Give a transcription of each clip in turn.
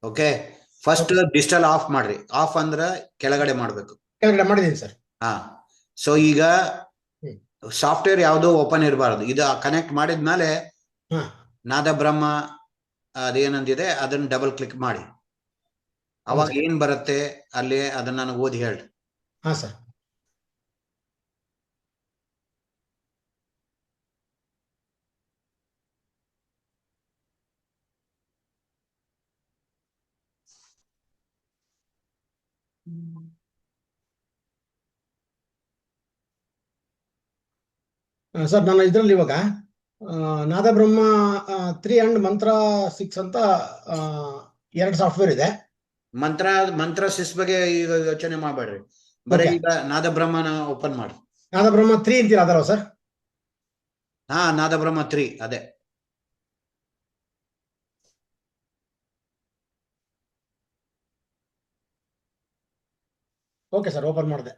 Okay, first digital of ಮಾಡ್ರಿ. Of ಅಂದ್ರ ಕೆಳಗಡೆ ಮಾಡ್ಬೇಕು. ಕೆಳಗಡೆ ಮಾಡಿದೀನಿ ಸರ್. ಹಾ, ಸೊ ಈಗ ಸಾಫ್ಟ್ವೇರ್ ಯಾವುದು ಓಪನ್ ಇರಬಾರ್ದು. ಇದು ಕನೆಕ್ಟ್ ಮಾಡಿದ್ಮೇಲೆ ನಾದ ಬ್ರಹ್ಮ ಅದೇನಂದಿದೆ ಅದನ್ನ ಡಬಲ್ ಕ್ಲಿಕ್ ಮಾಡಿ. ಅವಾಗ ಏನ್ ಬರುತ್ತೆ ಅಲ್ಲಿ ಅದನ್ನ ನಾನು ಓದಿ ಹೇಳ್ರಿ. ಹಾ ಸರ್. ಸರ್ ನಾನು ಇದರಲ್ಲಿ ಇವಾಗ ನಾದಬ್ರಹ್ಮ 3 ಅಂಡ್ ಮಂತ್ರ 6 ಅಂತ 2 ಸಾಫ್ಟ್ವೇರ್ ಇದೆ. ಮಂತ್ರ 6 ಬಗ್ಗೆ ಈಗ ಯೋಚನೆ ಮಾಡಬೇಡ್ರಿ, ಬರೀ ಈಗ ನಾದಬ್ರಹ್ಮನ ಓಪನ್ ಮಾಡಿ. ನಾದಬ್ರಹ್ಮ 3 ಅಂತೀರ ಅದಲ್ವ ಸರ್? ಹಾ, ನಾದಬ್ರಹ್ಮ 3 ಅದೇ. ಓಕೆ ಸರ್, ಓಪನ್ ಮಾಡಿದೆ.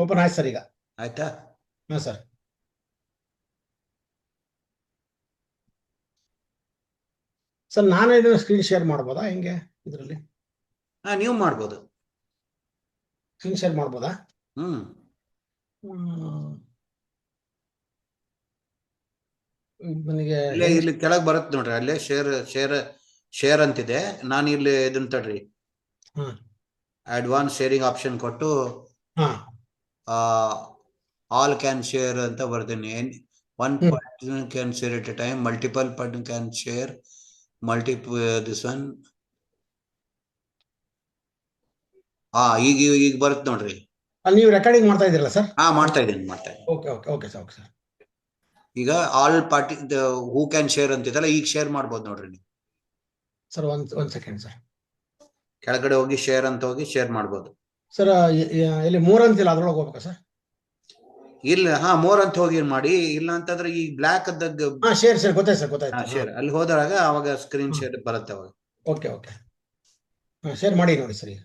ಓಪನ್ ಆಯ್ತು ಸರ್. ಈಗ ಆಯ್ತಾ? ಹಾ ಸರ್. ಸರ್ ನಾನು ಇದನ್ನ ಸ್ಕ್ರೀನ್ ಶೇರ್ ಮಾಡ್ಬೋದಾ ಹೆಂಗೆ ಇದರಲ್ಲಿ? ಹಾ, ನೀವು ಮಾಡ್ಬೋದು. ಸ್ಕ್ರೀನ್ ಶೇರ್ ಮಾಡ್ಬೋದಾ? ನನಗೆ ಇಲ್ಲಿ ಕೆಳಗೆ ಬರುತ್ತೆ ನೋಡ್ರಿ, ಅಲ್ಲೇ ಶೇರ್ ಅಂತಿದೆ. ನಾನು ಇಲ್ಲಿ ಇದನ್ನ ತಡ್ರಿ, ಅಡ್ವಾನ್ಸ್ ಶೇರಿಂಗ್ ಆಪ್ಷನ್ ಕೊಟ್ಟು ಆಲ್ ಕ್ಯಾನ್ ಶೇರ್ ಅಂತ ಬರ್ತೀನಿ. 1 person can share at a time, multiple person can share, this one. ಈಗ ಬರುತ್ತೆ ನೋಡ್ರಿ. ನೀವು ರೆಕಾರ್ಡಿಂಗ್ ಮಾಡ್ತಾ ಇದ್ದೀರಲ್ಲ ಸರ್? ಹಾ, ಮಾಡ್ತಾ ಇದ್ದೀನಿ. Okay sir. ಈಗ all party who can share ಅಂತಿದಲ್ಲ, ಈಗ ಶೇರ್ ಮಾಡ್ಬೋದು ನೋಡ್ರಿ ನೀವು. ಸರ್ ಒಂದ್ ಸೆಕೆಂಡ್ ಸರ್. ಕೆಳಗಡೆ ಹೋಗಿ ಶೇರ್ ಅಂತ ಹೋಗಿ ಶೇರ್ ಮಾಡ್ಬೋದು ಸರ್. ಇಲ್ಲಿ 3 ಅಂತಿಲ್ಲ, ಅದ್ರೊಳಗೆ ಹೋಗ್ಬೇಕಾ ಸರ್? ಇಲ್ಲ, ಮೋರ್ ಅಂತ ಹೋಗಿ ಮಾಡಿ. ಇಲ್ಲ ಅಂತಂದ್ರೆ ಈ ಬ್ಲಾಕ್ ಶೇರ್ ಗೊತ್ತಾಯ್ತು. ಶೇರ್ ಅಲ್ಲಿ ಹೋದಾಗ ಅವಾಗ ಸ್ಕ್ರೀನ್ ಶೇರ್ ಬರುತ್ತೆ ಅವಾಗ. ಓಕೆ ಶೇರ್ ಮಾಡಿ ನೋಡಿ ಸರ್.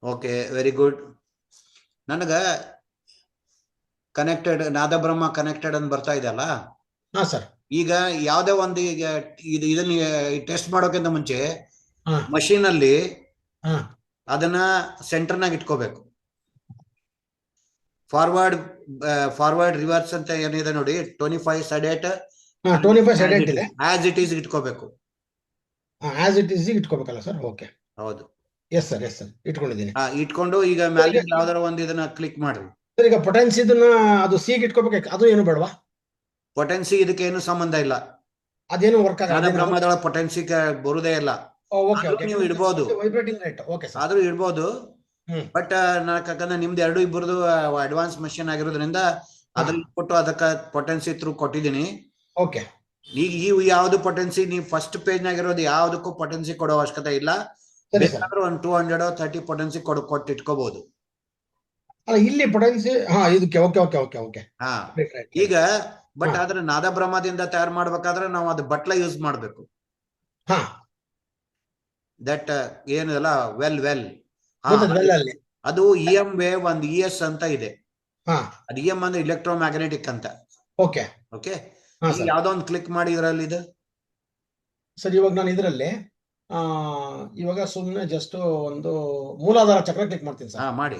Okay, very good. ನನಗ ಕನೆಕ್ಟೆಡ್ ನಾದಬ್ರಹ್ಮ ಕನೆಕ್ಟೆಡ್ ಅಂತ ಬರ್ತಾ ಇದೆಯಲ್ಲ. ಹಾ ಸರ್. ಈಗ ಯಾವ್ದೇ ಒಂದು ಈಗ ಇದನ್ನ ಟೆಸ್ಟ್ ಮಾಡೋಕ್ಕಿಂತ ಮುಂಚೆ ಮಷೀನ್ ಅಲ್ಲಿ ಅದನ್ನ ಸೆಂಟರ್ನಾಗ ಇಟ್ಕೋಬೇಕು. ಫಾರ್ವರ್ಡ್ ರಿವರ್ಸ್ ಅಂತ ಏನಿದೆ ನೋಡಿ, 25 ಸೆಡೆಟ್ ಆಸ್ ಇಟ್ ಈಸ್ ಇಟ್ಕೋಬೇಕು. ಆಸ್ ಇಟ್ ಈಸ್ ಇಟ್ಕೋಬೇಕಲ್ಲ ಸರ್? ಓಕೆ, ಹೌದು. ಎಸ್ ಸರ್ ಇಟ್ಕೊಂಡಿದ್ದೀನಿ. ಇಟ್ಕೊಂಡು ಈಗ ಮ್ಯಾಲಿಂದ ಯಾವ್ದಾರ ಒಂದು ಇದನ್ನ ಕ್ಲಿಕ್ ಮಾಡ್ರಿ. ಸರ್ ಈಗ ಪೊಟೆನ್ಸಿ ಇದನ್ನ ಅದು ಸಿಗೆ ಇಟ್ಕೋಬೇಕು, ಅದು ಏನು ಬೇಡವಾ? ಪೊಟೆನ್ಸಿ ಇದಕ್ಕೆ ಏನು ಸಂಬಂಧ ಇಲ್ಲ. ಅದೇನು ವರ್ಕ್ ಆಗಲ್ಲ. ಬ್ರಹ್ಮದೊಳ ಪೊಟೆನ್ಸಿ ಬರುದೇ ಇಲ್ಲ. ನೀವು ಇಡ್ಬೋದು, ಆದ್ರೂ ಇಡ್ಬೋದು. ಬಟ್ ಯಾಕಂದ್ರೆ ನಿಮ್ದು 2 ಅಡ್ವಾನ್ಸ್ ಮಷೀನ್ ಆಗಿರೋದ್ರಿಂದ ಅದ್ರಲ್ಲಿ ಕೊಟ್ಟು ಅದಕ್ಕೆ ಪೊಟೆನ್ಸಿ ಥ್ರೂ ಕೊಟ್ಟಿದ್ದೀನಿ. ಓಕೆ, ಈಗ ಯಾವ್ದು ಪೊಟೆನ್ಸಿ ನೀವು ಫಸ್ಟ್ ಪೇಜ್ ನಾಗಿರೋದು ಯಾವ್ದಕ್ಕೂ ಪೊಟೆನ್ಸಿ ಕೊಡೋ ಅವಶ್ಯಕತೆ ಇಲ್ಲ. ಬೇಕಾದ್ರೆ ಒಂದು 230 ಪೊಟೆನ್ಸಿ ಕೊಟ್ಟು ಇಟ್ಕೋಬಹುದು. ಇಲ್ಲಿ ಪೊಟೆನ್ಸಿ ಇದಕ್ಕೆ ಓಕೆ. ಈಗ ಬಟ್ ಆದ್ರೆ ನಾದಬ್ರಹ್ಮದಿಂದ ತಯಾರು ಮಾಡ್ಬೇಕಾದ್ರೆ ನಾವು ಅದು ಬಟ್ಲ ಯೂಸ್ ಮಾಡ್ಬೇಕು. ದಟ್ ಏನಲ್ಲ ವೆಲ್ ಅದು EM ವೇವ್ ಒಂದು ES ಅಂತ ಇದೆ. ಅದು EM ಅಂದ್ರೆ ಇಲೆಕ್ಟ್ರೋಮ್ಯಾಗ್ನೆಟಿಕ್ ಅಂತ. ಓಕೆ, ಯಾವ್ದೋ ಒಂದು ಕ್ಲಿಕ್ ಮಾಡಿ ಇದರಲ್ಲಿ ಇದು ಸರ್. ಇವಾಗ ನಾನು ಇದರಲ್ಲಿ ಇವಾಗ ಸುಮ್ಮನೆ ಜಸ್ಟ್ ಒಂದು ಮೂಲಾಧಾರ ಚಕ್ರ ಕ್ಲಿಕ್ ಮಾಡ್ತೀನಿ ಸರ್. ಮಾಡಿ.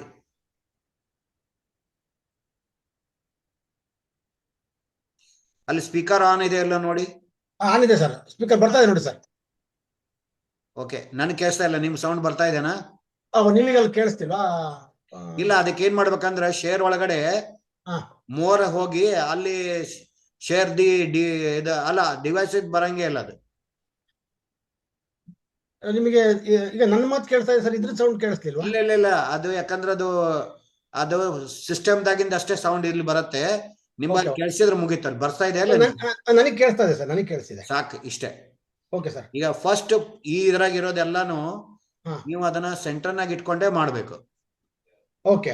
ಅಲ್ಲಿ ಸ್ಪೀಕರ್ ಆನ್ ಇದೆ ಎಲ್ಲ ನೋಡಿ. ಆನ್ ಇದೆ ಸರ್, ಸ್ಪೀಕರ್ ಬರ್ತಾ ಇದೆ ನೋಡಿ ಸರ್. ಓಕೆ, ನನ್ ಕೇಳಿಸ್ತಾ ಇಲ್ಲ, ನಿಮ್ ಸೌಂಡ್ ಬರ್ತಾ ಇದೆನಾ? ನಿಮಗೆ ಅಲ್ಲಿ ಕೇಳಿಸ್ತಿಲ್ವಾ? ಇಲ್ಲ, ಅದಕ್ಕೆ ಏನ್ ಮಾಡ್ಬೇಕಂದ್ರೆ ಶೇರ್ ಒಳಗಡೆ ಮೋರ್ ಹೋಗಿ ಅಲ್ಲಿ ಶೇರ್ ಅಲ್ಲ ಡಿವೈಸ್ ಬರಂಗೇ ಇಲ್ಲ ಅದು. ನಿಮಗೆ ಈಗ ನನ್ನ ಮಾತು ಕೇಳಿಸ್ತಾ ಇದೆ ಸರ್, ಇದ್ರ ಸೌಂಡ್ ಕೇಳಿಸ್ತಿಲ್ವಾ? ಇಲ್ಲ, ಅದು ಯಾಕಂದ್ರೆ ಅದು ಸಿಸ್ಟಮ್ ದಾಗಿಂದ ಅಷ್ಟೇ ಸೌಂಡ್ ಇಲ್ಲಿ ಬರುತ್ತೆ. ನಿಮ್ಮಲ್ಲಿ ಕೇಳಿಸಿದ್ರೆ ಮುಗಿತಲ್ಲ, ಬರ್ತಾ ಇದೆ ಅಲ್ಲ? ನನಗೆ ಕೇಳಿಸ್ತಾ ಇದೆ ಸರ್, ನನಗೆ ಕೇಳಿಸ್ತಿದೆ. ಸಾಕು, ಇಷ್ಟೇ. Okay sir. ಈಗ ಫಸ್ಟ್ ಇದ್ರಾಗ ಇರೋದೆಲ್ಲಾನು ನೀವು ಅದನ್ನ ಸೆಂಟರ್ನಾಗ ಇಟ್ಕೊಂಡೇ ಮಾಡ್ಬೇಕು. ಓಕೆ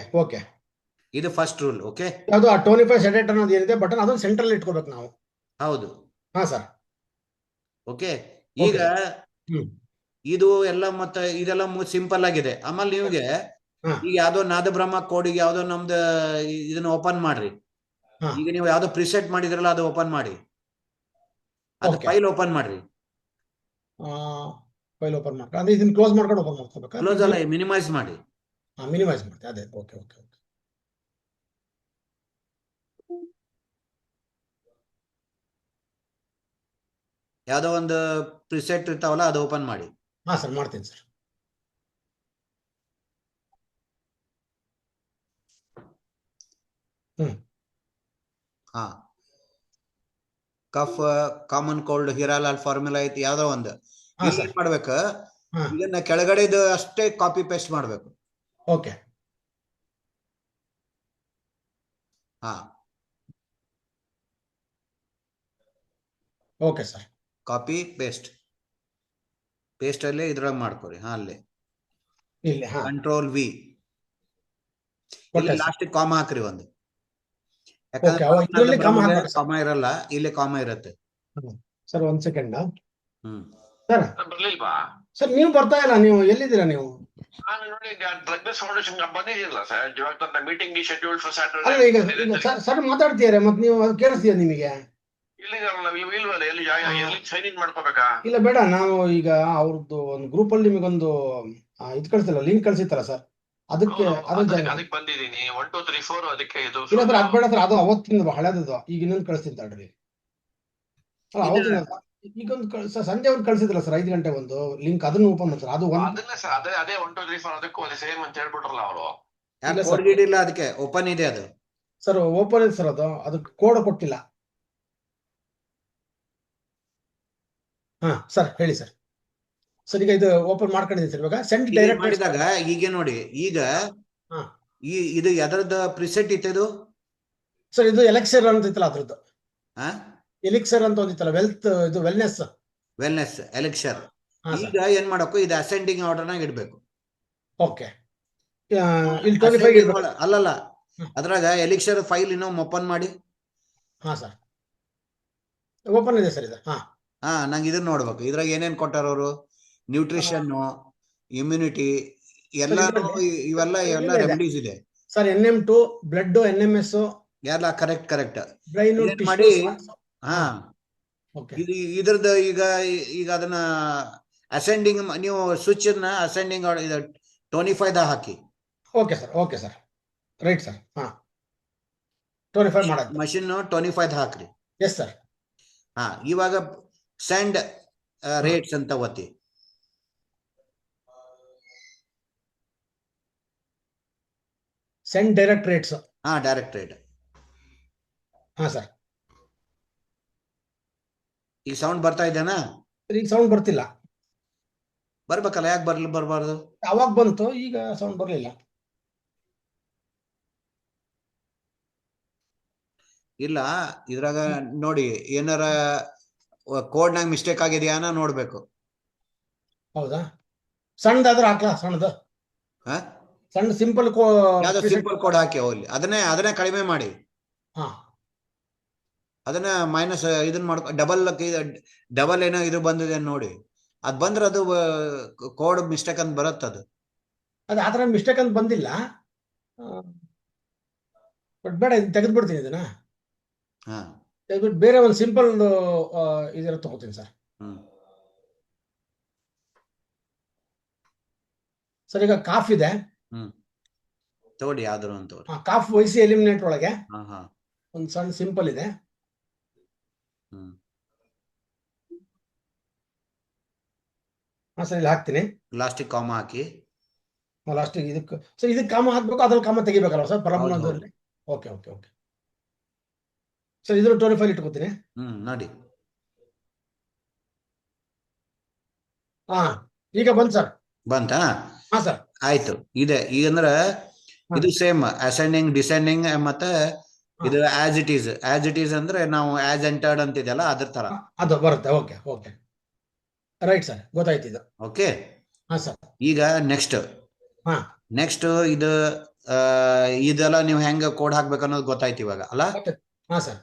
ಇದು ಫಸ್ಟ್ ರೂಲ್. ಓಕೆ, ಯಾವುದು ಆ ಟೋನಿಫೈ ಸೆಡೇಟ್ ಅನ್ನೋದು ಏನಿದೆ ಬಟನ್ ಅದನ್ನ ಸೆಂಟ್ರಲ್ಲಿ ಇಟ್ಕೋಬೇಕು ನಾವು. ಹೌದು. ಹಾ ಸರ್. ಓಕೆ, ಈಗ ಇದು ಎಲ್ಲ ಮತ್ತೆ ಇದೆಲ್ಲ ಸಿಂಪಲ್ ಆಗಿದೆ. ಆಮೇಲೆ ನಿಮ್ಗೆ ಈಗ ಯಾವ್ದೋ ನಾದಬ್ರಹ್ಮ ಕೋಡಿಗೆ ಯಾವ್ದೋ ನಮ್ದು ಇದನ್ನ ಓಪನ್ ಮಾಡ್ರಿ. ಈಗ ನೀವು ಯಾವ್ದೋ ಪ್ರಿಸೆಟ್ ಮಾಡಿದ್ರಲ್ಲ ಅದು ಓಪನ್ ಮಾಡಿ, ಅದು ಫೈಲ್ ಓಪನ್ ಮಾಡ್ರಿ. ಫೈಲ್ ಓಪನ್ ಮಾಡಿ ಅಂದ್ರೆ ಇದನ್ನ ಕ್ಲೋಸ್ ಮಾಡ್ಕೊಂಡು ಓಪನ್ ಮಾಡ್ಕೋಬೇಕಾ? ಕ್ಲೋಸ್ ಅಲ್ಲ, ಮಿನಿಮೈಸ್ ಮಾಡಿ. ಮಿನಿಮೈಸ್ ಮಾಡಿ, ಅದೇ. Okay okay okay. ಯಾವ್ದೋ ಒಂದು ಪ್ರಿಸೆಟ್ ಇರ್ತಾವಲ್ಲ ಅದು ಓಪನ್ ಮಾಡಿ. ಹಾ ಸರ್, ಮಾಡ್ತೀನಿ ಸರ್. ಹಾ, ಕಫ್, ಕಾಮನ್ ಕೋಲ್ಡ್, ಹಿರಾಲಾಲ್ ಫಾರ್ಮುಲಾ ಐತಿ, ಯಾವ್ದೋ ಒಂದು. ಇಲ್ಲಿ ಏನ್ ಮಾಡ್ಬೇಕು, ಇದನ್ನ ಕೆಳಗಡೆದು ಅಷ್ಟೇ ಕಾಪಿ ಪೇಸ್ಟ್ ಮಾಡ್ಬೇಕು. ಓಕೆ. ಹಾ, ಓಕೆ ಸರ್. ಕಾಪಿ ಪೇಸ್ಟ್ ಅಲ್ಲೇ ಇದ್ರೊಳಗೆ ಮಾಡ್ಕೊರಿ. ಹಾ, ಅಲ್ಲೇ ಇಲ್ಲಿ ಕಂಟ್ರೋಲ್ ವಿ, ಇಲ್ಲಿ ಲಾಸ್ಟ್ ಕಾಮ ಹಾಕ್ರಿ ಒಂದು. ಯಾಕಂದ್ರೆ ಕಾಮ ಇರಲ್ಲ, ಇಲ್ಲಿ ಕಾಮ ಇರುತ್ತೆ. Sir, 1 second. ಸರ್ ಬರ್ಲಿಲ್ವಾ ಸರ್? ನೀವು ಬರ್ತಾ ಇಲ್ಲ. ನೀವು ಎಲ್ಲಿದ್ದೀರಾ ನೀವು? ನಾನು ನೋಡಿ ಡ್ರಗ್ ಬೇಸ್ ಫೌಂಡೇಶನ್ ಬಂದಿದ್ದೀರಲ್ಲ ಸರ್, ಇವಾಗ ಮೀಟಿಂಗ್ ಶೆಡ್ಯೂಲ್ ಫಾರ್ ಅಲ್ಲ, ಸ್ಯಾಟರ್ಡೇ. ಈಗ ಸರ್ ಮಾತಾಡ್ತೀರಾ, ಮತ್ತೆ ನೀವು ಅದು ಕೇಳಿಸ್ತೀಯ ನಿಮಗೆ? ಇಲ್ಲಿದಾರಲ್ಲ, ಇಲ್ವಲ್ಲ, ಎಲ್ಲಿ ಸೈನ್ ಇನ್ ಮಾಡ್ಕೋಬೇಕಾ? ಇಲ್ಲ, ಬೇಡ. ನಾವು ಈಗ ಅವ್ರದ್ದು ಒಂದು ಗ್ರೂಪ್ ಅಲ್ಲಿ ನಿಮಗೊಂದು ಇದು ಕಳಿಸಿಲ್ಲ, ಲಿಂಕ್ ಕಳಿಸಿತ್ತಲ್ಲ ಸರ್, ಅದಕ್ಕೆ ಅದಕ್ಕೆ ಬಂದಿದ್ದೀನಿ. 1 2 3 4 ಅದಕ್ಕೆ ಇದು. ಇಲ್ಲ ಸರ್, ಅದು ಬೇಡ ಸರ್, ಅದು ಅವತ್ತಿನ ಹಳೆದದು. ಈಗ ಇನ್ನೊಂದು ಕಳಿಸ್ತೀನಿ ತಡ್ರಿ. ಅಲ್ಲ, ಅವತ್ತಿನ ಈಗೊಂದು ಸಂಜೆ ಒಂದು ಕಳಿಸಿದ್ರಲ್ಲ ಸರ್, 5 ಗಂಟೆ ಒಂದು ಲಿಂಕ್, ಅದನ್ನು ಓಪನ್ ಮಾಡ್ತಾರೆ. ಅದು ಅದನ್ನೇ ಸರ್, ಅದೇ 1 2 3 4 ಅದಕ್ಕೂ ಅದೇ ಸೇಮ್ ಅಂತ ಹೇಳ್ಬಿಟ್ರಲ್ಲ ಅವರು. ಇಲ್ಲ, ಅದಕ್ಕೆ ಓಪನ್ ಇದೆ ಅದು. ಸರ್ ಓಪನ್ ಇದೆ ಸರ್, ಅದು ಕೋಡ್ ಕೊಟ್ಟಿಲ್ಲ. ಹಾ ಸರ್, ಹೇಳಿ ಸರ್. ಸರ್, ಈಗ ಇದು ಓಪನ್ ಮಾಡ್ಕೊಂಡಿದ್ದೀನಿ ಸರ್. ಇವಾಗ ಸೆಂಡ್ ಡೈರೆಕ್ಟ್ ಮಾಡಿದಾಗ ಈಗ ನೋಡಿ, ಈಗ ಇದು ಎದರದ ಪ್ರಿಸೆಟ್ ಇತ್ತು ಸರ್? ಇದು ಎಲೆಕ್ಸರ್ ಅಂತ ಇತ್ತಲ್ಲ, ಅದ್ರದ್ದು. ಎಲಿಕ್ಸರ್ ಅಂತ ಒಂದಿತ್ತಲ್ಲ, ಇದು ವೆಲ್ನೆಸ್ ಎಲೆಕ್ಷರ್. ಈಗ ಏನ್ ಮಾಡಬೇಕು, ಇದು ಅಸೆಂಡಿಂಗ್ ಆರ್ಡರ್ ನಾಗ ಇಡ್ಬೇಕು. ಓಕೆ. ಇಲ್ಲಿ 25 ಅಲ್ಲಲ್ಲ, ಅದ್ರಾಗ ಎಲಿಕ್ಷರ್ ಫೈಲ್ ಇನ್ನೊಮ್ಮೆ ಓಪನ್ ಮಾಡಿ. ಹಾ ಸರ್, ಓಪನ್ ಇದೆ ಸರ್ ಇದು. ನಂಗೆ ಇದನ್ನ ನೋಡ್ಬೇಕು. ಇದ್ರಾಗ ಏನೇನ್ ಕೊಟ್ಟಾರ ಅವರು, ನ್ಯೂಟ್ರಿಷನ್, ಇಮ್ಯುನಿಟಿ, ಇವೆಲ್ಲ ರೆಮಿಡೀಸ್ ಇದೆ ಸರ್. NM2, ಬ್ಲಡ್, NMS ಎಲ್ಲ ಕರೆಕ್ಟ್ ಮಾಡಿ. ಇದ್ರದ್ದು ಈಗ ಅದನ್ನ ಅಸೆಂಡಿಂಗ್, ನೀವು ಸ್ವಿಚ್ ಅಸೆಂಡಿಂಗ್ 25 ಹಾಕಿ. Okay sir, right sir. 25 ಮಾಡೋದು. ಮಷಿನ್ 25 ಹಾಕ್ರಿ. Yes sir. ಇವಾಗ ಸೆಂಡ್ ರೇಟ್ಸ್ ಅಂತ ಒತ್ತಿ. Send direct rates. Direct rate. Sir, ಈಗ ಸೌಂಡ್ ಬರ್ತಾ ಇದೆನಾ? ಈಗ ಸೌಂಡ್ ಬರ್ತಿಲ್ಲ. ಬರ್ಬೇಕಲ್ಲ, ಯಾಕೆ ಬರಬಾರ್ದು? ಅವಾಗ ಬಂತು, ಈಗ ಸೌಂಡ್ ಬರ್ಲಿಲ್ಲ. ಇಲ್ಲ, ಇದ್ರಾಗ ನೋಡಿ, ಏನಾರ ಕೋಡ್ನಾಗ ಮಿಸ್ಟೇಕ್ ಆಗಿದೆಯಾ ನೋಡ್ಬೇಕು. ಹೌದಾ? ಸಣ್ಣದಾದ್ರೆ ಹಾಕ್ಲಾ? ಸಣ್ಣ ಸಿಂಪಲ್ ಸಿಂಪಲ್ ಕೋಡ್ ಹಾಕಿ ಹೋಗ್ಲಿ. ಅದನ್ನೇ ಕಡಿಮೆ ಮಾಡಿ. ಅದನ್ನ ಮೈನಸ್ ಇದನ್ನ ಮಾಡ್ಕೊ, ಡಬಲ್ ಏನೋ ಇದು ಬಂದಿದೆ ನೋಡಿ. ಅದ್ ಬಂದ್ರೆ ಅದು ಕೋಡ್ ಮಿಸ್ಟೇಕ್ ಅಂತ ಬರುತ್ತದು. ಅದು ಆತರ ಮಿಸ್ಟೇಕ್ ಅಂತ ಬಂದಿಲ್ಲ. ಬಟ್ ಬೇಡ, ತೆಗೆದ್ಬಿಡ್ತೀನಿ ಇದನ್ನ. ತೆಗೆದ್ಬಿಟ್ಟು ಬೇರೆ ಒಂದು ಸಿಂಪಲ್ ಇದರ ತಗೋತೀನಿ ಸರ್. ಸರ್, ಈಗ ಕಾಫ್ ಇದೆ ತಗೊಳ್ಳಿ, ಯಾವ್ದಾರು ಅಂತ. ಕಾಫ್ ವಹಿಸಿ ಎಲಿಮಿನೇಟ್ ಒಳಗೆ ಒಂದು ಸಣ್ಣ ಸಿಂಪಲ್ ಇದೆ. ಸರ್, ಇಲ್ಲಿ ಹಾಕ್ತೀನಿ. ಲಾಸ್ಟಿಗೆ ಕಾಮ ಹಾಕಿ. ಲಾಸ್ಟಿಗೆ ಇದಕ್ಕೆ ಕಾಮ ಹಾಕ್ಬೇಕು, ಅದ್ರಲ್ಲಿ ಕಾಮ ತೆಗಿಬೇಕಲ್ಲ ಸರ್ ಪರಮಾಣುದಲ್ಲಿ? ಓಕೆ ಸರ್, ಇದ್ರ 25 ಇಟ್ಕೋತೀನಿ. ನೋಡಿ. ಈಗ ಬಂತು ಸರ್. ಬಂತಾ? ಸರ್, ಆಯ್ತು. ಇದೆ ಈಗಂದ್ರ ಇದು ಸೇಮ್ ಅಸೆಂಡಿಂಗ್, ಡಿಸೆಂಡಿಂಗ್, ಮತ್ತೆ ಇದು ಆಸ್ ಇಟ್ ಈಸ್ ಅಂದ್ರೆ ನಾವು ಆಸ್ ಎಂಟರ್ಡ್ ಅಂತಿದೆಯಲ್ಲ, ಅದ್ರ ತರ ಅದು ಬರುತ್ತೆ. ಓಕೆ ರೈಟ್ ಸರ್, ಗೊತ್ತಾಯ್ತು ಇದು. ಓಕೆ. ಸರ್, ಈಗ ನೆಕ್ಸ್ಟ್ ಇದು ಇದೆಲ್ಲ ನೀವು ಹೆಂಗ ಕೋಡ್ ಹಾಕ್ಬೇಕು ಅನ್ನೋದು ಗೊತ್ತಾಯ್ತು ಇವಾಗ ಅಲ್ಲ. ಹಾ ಸರ್.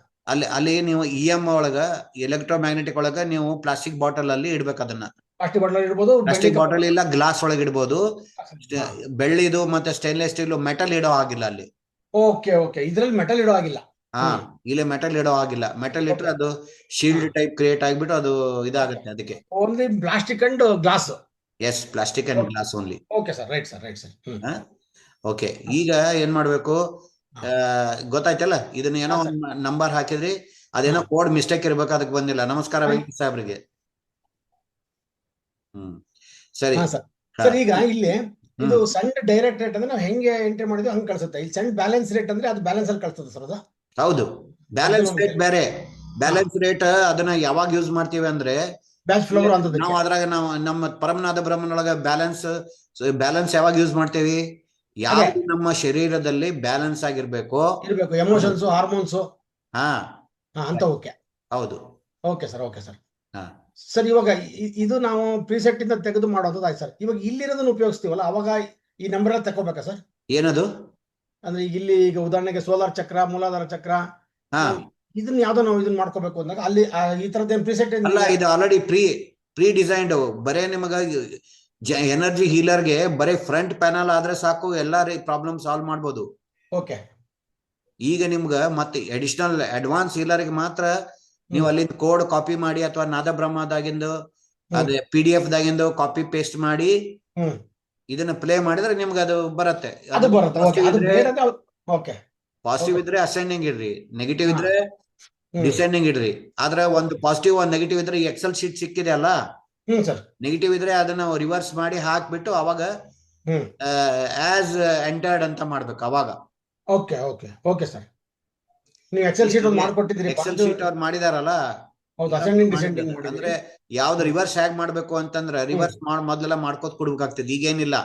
ಅಲ್ಲಿ ನೀವು EM ಒಳಗ ಎಲೆಕ್ಟ್ರೋಮ್ಯಾಗ್ನೆಟಿಕ್ ಒಳಗ ನೀವು ಪ್ಲಾಸ್ಟಿಕ್ ಬಾಟಲ್ ಅಲ್ಲಿ ಇಡ್ಬೇಕು ಅದನ್ನ. ಪ್ಲಾಸ್ಟಿಕ್ ಬಾಟಲ್ ಇಡ್ಬೋದು, ಪ್ಲಾಸ್ಟಿಕ್ ಬಾಟಲ್ ಇಲ್ಲ ಗ್ಲಾಸ್ ಒಳಗೆ ಇಡ್ಬೋದು. ಹಾ. ಬೆಳ್ಳಿದು ಮತ್ತೆ ಸ್ಟೇನ್ಲೆಸ್ ಸ್ಟೀಲ್ ಮೆಟಲ್ ಇಡೋ ಆಗಿಲ್ಲ ಅಲ್ಲಿ. ಓಕೆ ಓಕೆ, ಇದ್ರಲ್ಲಿ ಮೆಟಲ್ ಇಡೋ ಆಗಿಲ್ಲ. ಹಾ, ಇಲ್ಲಿ ಮೆಟಲ್ ಇಡೋ ಆಗಿಲ್ಲ. ಮೆಟಲ್ ಇಟ್ರೆ ಅದು ಶೀಲ್ಡ್ ಟೈಪ್ ಕ್ರಿಯೇಟ್ ಆಗ್ಬಿಟ್ಟು ಅದು ಇದಾಗುತ್ತೆ. ಅದಕ್ಕೆ only plastic and glass. Yes, plastic and glass only. Okay sir, right sir, right sir. Okay, ಈಗ ಏನ್ ಮಾಡ್ಬೇಕು ಗೊತ್ತಾಯ್ತಲ್ಲ. ಇದನ್ನ ಏನೋ ಒಂದು ನಂಬರ್ ಹಾಕಿದ್ರಿ, ಅದೇನೋ ಕೋಡ್ ಮಿಸ್ಟೇಕ್ ಇರ್ಬೇಕು, ಅದಕ್ಕೆ ಬಂದಿಲ್ಲ. ನಮಸ್ಕಾರ ವೆಂಕಟೇಶ್ ಸಾಹೇಬ್ರಿಗೆ. ಸರಿ ಸರ್. ಈಗ ಇಲ್ಲಿ ಇದು ಸೆಂಡ್ ಡೈರೆಕ್ಟ್ ರೇಟ್ ಅಂದ್ರೆ ನಾವು ಹೆಂಗೆ ಎಂಟ್ರಿ ಮಾಡಿದ್ವಿ ಹಂಗೆ ಕಳ್ಸುತ್ತೆ. ಇಲ್ಲಿ ಸೆಂಡ್ ಬ್ಯಾಲೆನ್ಸ್ ರೇಟ್ ಅಂದ್ರೆ ಅದು ಬ್ಯಾಲೆನ್ಸ್ ಅಲ್ಲಿ ಕಳ್ಸುತ್ತೆ ಸರ್ ಅದು. ಹೌದು, ಬ್ಯಾಲೆನ್ಸ್ ರೇಟ್ ಬೇರೆ. ಬ್ಯಾಲೆನ್ಸ್ ರೇಟ್ ಅದನ್ನ ಯಾವಾಗ ಯೂಸ್ ಮಾಡ್ತೀವಿ ಅಂದ್ರೆ ನಾವು ಅದ್ರಾಗ ನಾವು ನಮ್ಮ ಪರಮನಾದ ಬ್ರಹ್ಮನೊಳಗ ಬ್ಯಾಲೆನ್ಸ್ ಯಾವಾಗ ಯೂಸ್ ಮಾಡ್ತೇವಿ? ಯಾವ್ದು ನಮ್ಮ ಶರೀರದಲ್ಲಿ ಬ್ಯಾಲೆನ್ಸ್ ಆಗಿರ್ಬೇಕು, ಎಮೋಷನ್ಸ್, ಹಾರ್ಮೋನ್ಸ್. ಹಾ ಅಂತ. ಓಕೆ, ಹೌದು. Okay sir, okay sir. Sir, ಇವಾಗ ಇದು ನಾವು ಪ್ರಿಸೆಟ್ ಇಂದ ತೆಗೆದು ಮಾಡೋದು ಆಯ್ತು ಸರ್. ಇವಾಗ ಇಲ್ಲಿರೋದನ್ನ ಉಪಯೋಗಿಸ್ತೀವಲ್ಲ, ಅವಾಗ ಈ ನಂಬರ್ ಎಲ್ಲ ತಗೋಬೇಕಾ ಸರ್? ಏನದು ಅಂದ್ರೆ ಈಗ ಉದಾಹರಣೆಗೆ ಸೋಲಾರ್ ಚಕ್ರ, ಮೂಲಾಧಾರ ಚಕ್ರ, ಇದನ್ನ ಯಾವ್ದೋ ನಾವು ಇದನ್ನ ಮಾಡ್ಕೋಬೇಕು ಅಂದಾಗ ಅಲ್ಲಿ ಈ ತರದ ಪ್ರಿಸೆಟ್ ಅಲ್ಲ, ಇದು ಆಲ್ರೆಡಿ ಪ್ರೀ ಡಿಸೈನ್ಡ್. ಬರೇ ನಿಮಗ ಎನರ್ಜಿ ಹೀಲರ್ಗೆ ಬರೀ ಫ್ರಂಟ್ ಪ್ಯಾನಲ್ ಆದ್ರೆ ಸಾಕು, ಎಲ್ಲಾ ಪ್ರಾಬ್ಲಮ್ ಸಾಲ್ವ್ ಮಾಡ್ಬೋದು. ಓಕೆ. ಈಗ ನಿಮ್ಗ ಮತ್ತೆ ಅಡಿಷನಲ್ ಅಡ್ವಾನ್ಸ್ ಹೀಲರ್ಗೆ ಮಾತ್ರ ನೀವು ಅಲ್ಲಿ ಕೋಡ್ ಕಾಪಿ ಮಾಡಿ ಅಥವಾ ನಾದ ಬ್ರಹ್ಮದಾಗಿಂದು ಅದೇ PDF ದಾಗಿಂದು ಕಾಪಿ ಪೇಸ್ಟ್ ಮಾಡಿ ಇದನ್ನ ಪ್ಲೇ ಮಾಡಿದ್ರೆ ನಿಮ್ಗೆ ಅದು ಬರುತ್ತೆ. ಪಾಸಿಟಿವ್ ಇದ್ರೆ ಅಸೆಂಡಿಂಗ್ ಇಡ್ರಿ, ನೆಗೆಟಿವ್ ಇದ್ರೆ ಡಿಸೆಂಡಿಂಗ್ ಇಡ್ರಿ. ಆದ್ರೆ ಒಂದು ಪಾಸಿಟಿವ್ ಒಂದು ನೆಗೆಟಿವ್ ಇದ್ರೆ ಎಕ್ಸೆಲ್ ಶೀಟ್ ಸಿಕ್ಕಿದೆ ಅಲ್ಲ, ನೆಗೆಟಿವ್ ಇದ್ರೆ ಅದನ್ನ ರಿವರ್ಸ್ ಮಾಡಿ ಹಾಕ್ಬಿಟ್ಟು ಅವಾಗ ಆಸ್ ಎಂಟರ್ಡ್ ಅಂತ ಮಾಡ್ಬೇಕು ಅವಾಗ. Okay okay okay sir. ನೀವು ಎಕ್ಸೆಲ್ ಶೀಟ್ ಮಾಡ್ಕೊಟ್ಟಿದ್ರಿ, ಎಕ್ಸೆಲ್ ಶೀಟ್ ಅವ್ರು ಮಾಡಿದಾರಲ್ಲ. ಅಂದ್ರೆ ಯಾವ್ದು ರಿವರ್ಸ್ ಹೇಗ್ ಮಾಡ್ಬೇಕು ಅಂತಂದ್ರೆ ರಿವರ್ಸ್ ಮೊದಲೆಲ್ಲ ಮಾಡ್ಕೋತ ಕೊಡ್ಬೇಕಾಗ್ತದೆ. ಈಗೇನಿಲ್ಲ,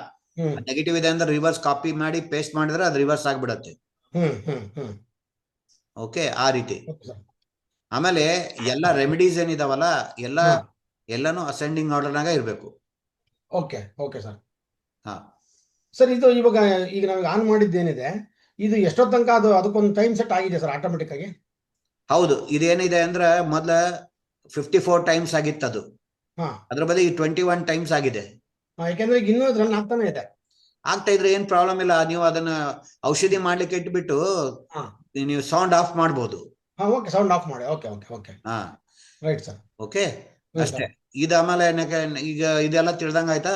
ನೆಗೆಟಿವ್ ಇದೆ ಅಂದ್ರೆ ರಿವರ್ಸ್ ಕಾಪಿ ಮಾಡಿ ಪೇಸ್ಟ್ ಮಾಡಿದ್ರೆ ಅದು ರಿವರ್ಸ್ ಆಗ್ಬಿಡತ್ತೆ. ಓಕೆ, ಆ ರೀತಿ. ಆಮೇಲೆ ಎಲ್ಲ ರೆಮಿಡೀಸ್ ಏನಿದಾವಲ್ಲ ಎಲ್ಲಾನು ಅಸೆಂಡಿಂಗ್ ಆರ್ಡರ್ನಾಗ ಇರ್ಬೇಕು. Okay okay sir. ಸರ್, ಇದು ಇವಾಗ ಈಗ ನಮಗೆ ಆನ್ ಮಾಡಿದ್ದೇನಿದೆ, ಇದು ಎಷ್ಟೋ ತನಕ ಅದಕ್ಕೊಂದು ಟೈಮ್ ಸೆಟ್ ಆಗಿದೆ ಸರ್ ಆಟೋಮೆಟಿಕ್ ಆಗಿ? ಹೌದು, ಇದೇನಿದೆ ಅಂದ್ರೆ ಮೊದ್ಲ 54 ಟೈಮ್ಸ್ ಆಗಿತ್ತು ಅದು, ಅದ್ರ ಬದಲು 21 ಟೈಮ್ಸ್ ಆಗಿದೆ. ಯಾಕಂದ್ರೆ ಇನ್ನೂ ರನ್ ಆಗ್ತಾನೆ ಇದೆ. ಆಗ್ತಾ ಇದ್ರೆ ಏನ್ ಪ್ರಾಬ್ಲಮ್ ಇಲ್ಲ. ನೀವು ಅದನ್ನ ಔಷಧಿ ಮಾಡ್ಲಿಕ್ಕೆ ಇಟ್ಬಿಟ್ಟು ನೀವು ಸೌಂಡ್ ಆಫ್ ಮಾಡ್ಬೋದು. ಓಕೆ, ಸೌಂಡ್ ಆಫ್ ಮಾಡಿ. Okay okay okay, right sir. Okay, ಅಷ್ಟೇ. ಇದು ಆಮೇಲೆ ಈಗ ಇದೆಲ್ಲ ತಿಳ್ದಂಗ ಆಯ್ತಾ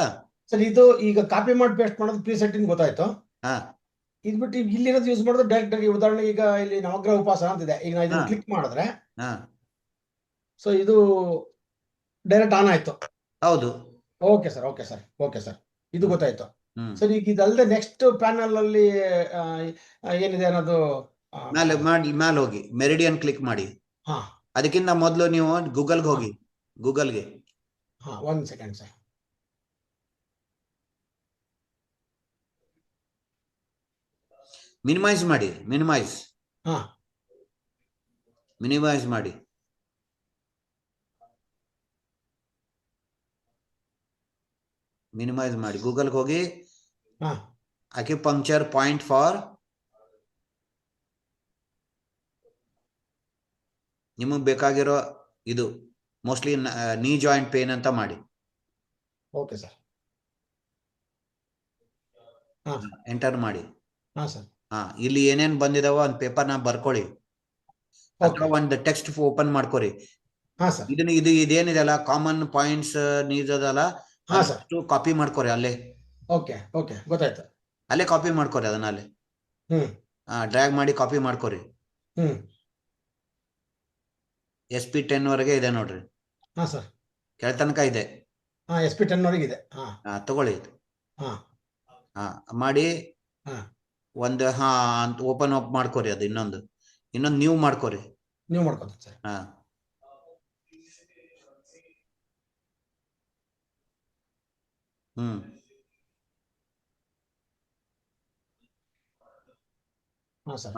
ಸರ್? ಇದು ಈಗ ಕಾಪಿ ಮಾಡಿ ಪೇಸ್ಟ್ ಮಾಡೋದು ಪ್ರಿಸೆಟ್ಟಿಂಗ್ ಗೊತ್ತಾಯ್ತು. ಇದ್ಬಿಟ್ಟು ಇಲ್ಲಿರೋದು ಯೂಸ್ ಮಾಡೋದು ಡೈರೆಕ್ಟ್ ಆಗಿ. ಉದಾಹರಣೆ ಈಗ ಇಲ್ಲಿ ನವಗ್ರಹ ಉಪಾಸನ ಅಂತಿದೆ, ಈಗ ನಾ ಇದನ್ನ ಕ್ಲಿಕ್ ಮಾಡಿದ್ರೆ ಸೊ ಇದು ಡೈರೆಕ್ಟ್ ಆನ್ ಆಯ್ತು. ಹೌದು. Okay sir, okay sir, okay sir, ಇದು ಗೊತ್ತಾಯ್ತು. ಸರ್, ಈಗ ಇದಲ್ಲದೆ ನೆಕ್ಸ್ಟ್ ಪ್ಯಾನಲ್ ಅಲ್ಲಿ ಏನಿದೆ ಅನ್ನೋದು ಮೇಲೆ ಹೋಗಿ ಮೆರಿಡಿಯನ್ ಕ್ಲಿಕ್ ಮಾಡಿ. ಅದಕ್ಕಿಂತ ಮೊದಲು ನೀವು ಗೂಗಲ್ಗೆ ಹೋಗಿ. ಗೂಗಲ್ಗೆ 1 ಸೆಕೆಂಡ್ ಸರ್. ಮಿನಿಮೈಸ್ ಮಾಡಿ. ಮಿನಿಮೈಸ್ ಮಾಡಿ. ಮಿನಿಮೈಸ್ ಮಾಡಿ ಗೂಗಲ್ಗೆ ಹೋಗಿ. ಅಕ್ಯುಪಂಕ್ಚರ್ ಪಾಯಿಂಟ್ ಫಾರ್ ನಿಮಗೆ ಬೇಕಾಗಿರೋ ಇದು ಮೋಸ್ಟ್ಲಿ ನೀ ಜಾಯಿಂಟ್ ಪೇನ್ ಅಂತ ಮಾಡಿ. Okay sir. ಎಂಟರ್ ಮಾಡಿ. ಇಲ್ಲಿ ಏನೇನ್ ಬಂದಿದಾವ ಒಂದು ಪೇಪರ್ನ ಬರ್ಕೊಳ್ಳಿ, ಅಥವಾ ಒಂದು ಟೆಕ್ಸ್ಟ್ ಓಪನ್ ಮಾಡ್ಕೊರಿ. ಇದೇನಿದೆ ಅಲ್ಲ ಕಾಮನ್ ಪಾಯಿಂಟ್ಸ್ ನೀಡ್ಸ್ ಅದಲ್ಲ, ಕಾಪಿ ಮಾಡ್ಕೊರಿ ಅಲ್ಲೇ. ಓಕೆ ಓಕೆ, ಗೊತ್ತಾಯ್ತು. ಅಲ್ಲೇ ಕಾಪಿ ಮಾಡ್ಕೊರಿ, ಅದನ್ನ ಅಲ್ಲೇ ಡ್ರ್ಯಾಗ್ ಮಾಡಿ ಕಾಪಿ ಮಾಡ್ಕೊರಿ. SP10 ವರೆಗೆ ಇದೆ ನೋಡ್ರಿ. ಕೆಳತನಕ ಇದೆ. SP10 ವರೆಗೆ ಇದೆ. ತಗೊಳ್ಳಿ. ಮಾಡಿ ಒಂದು ಓಪನ್ ಅಪ್ ಮಾಡ್ಕೊರಿ. ಅದು ಇನ್ನೊಂದು ನ್ಯೂ ಮಾಡ್ಕೊರಿ. ನ್ಯೂ ಮಾಡ್ಕೊತ ಸರ್.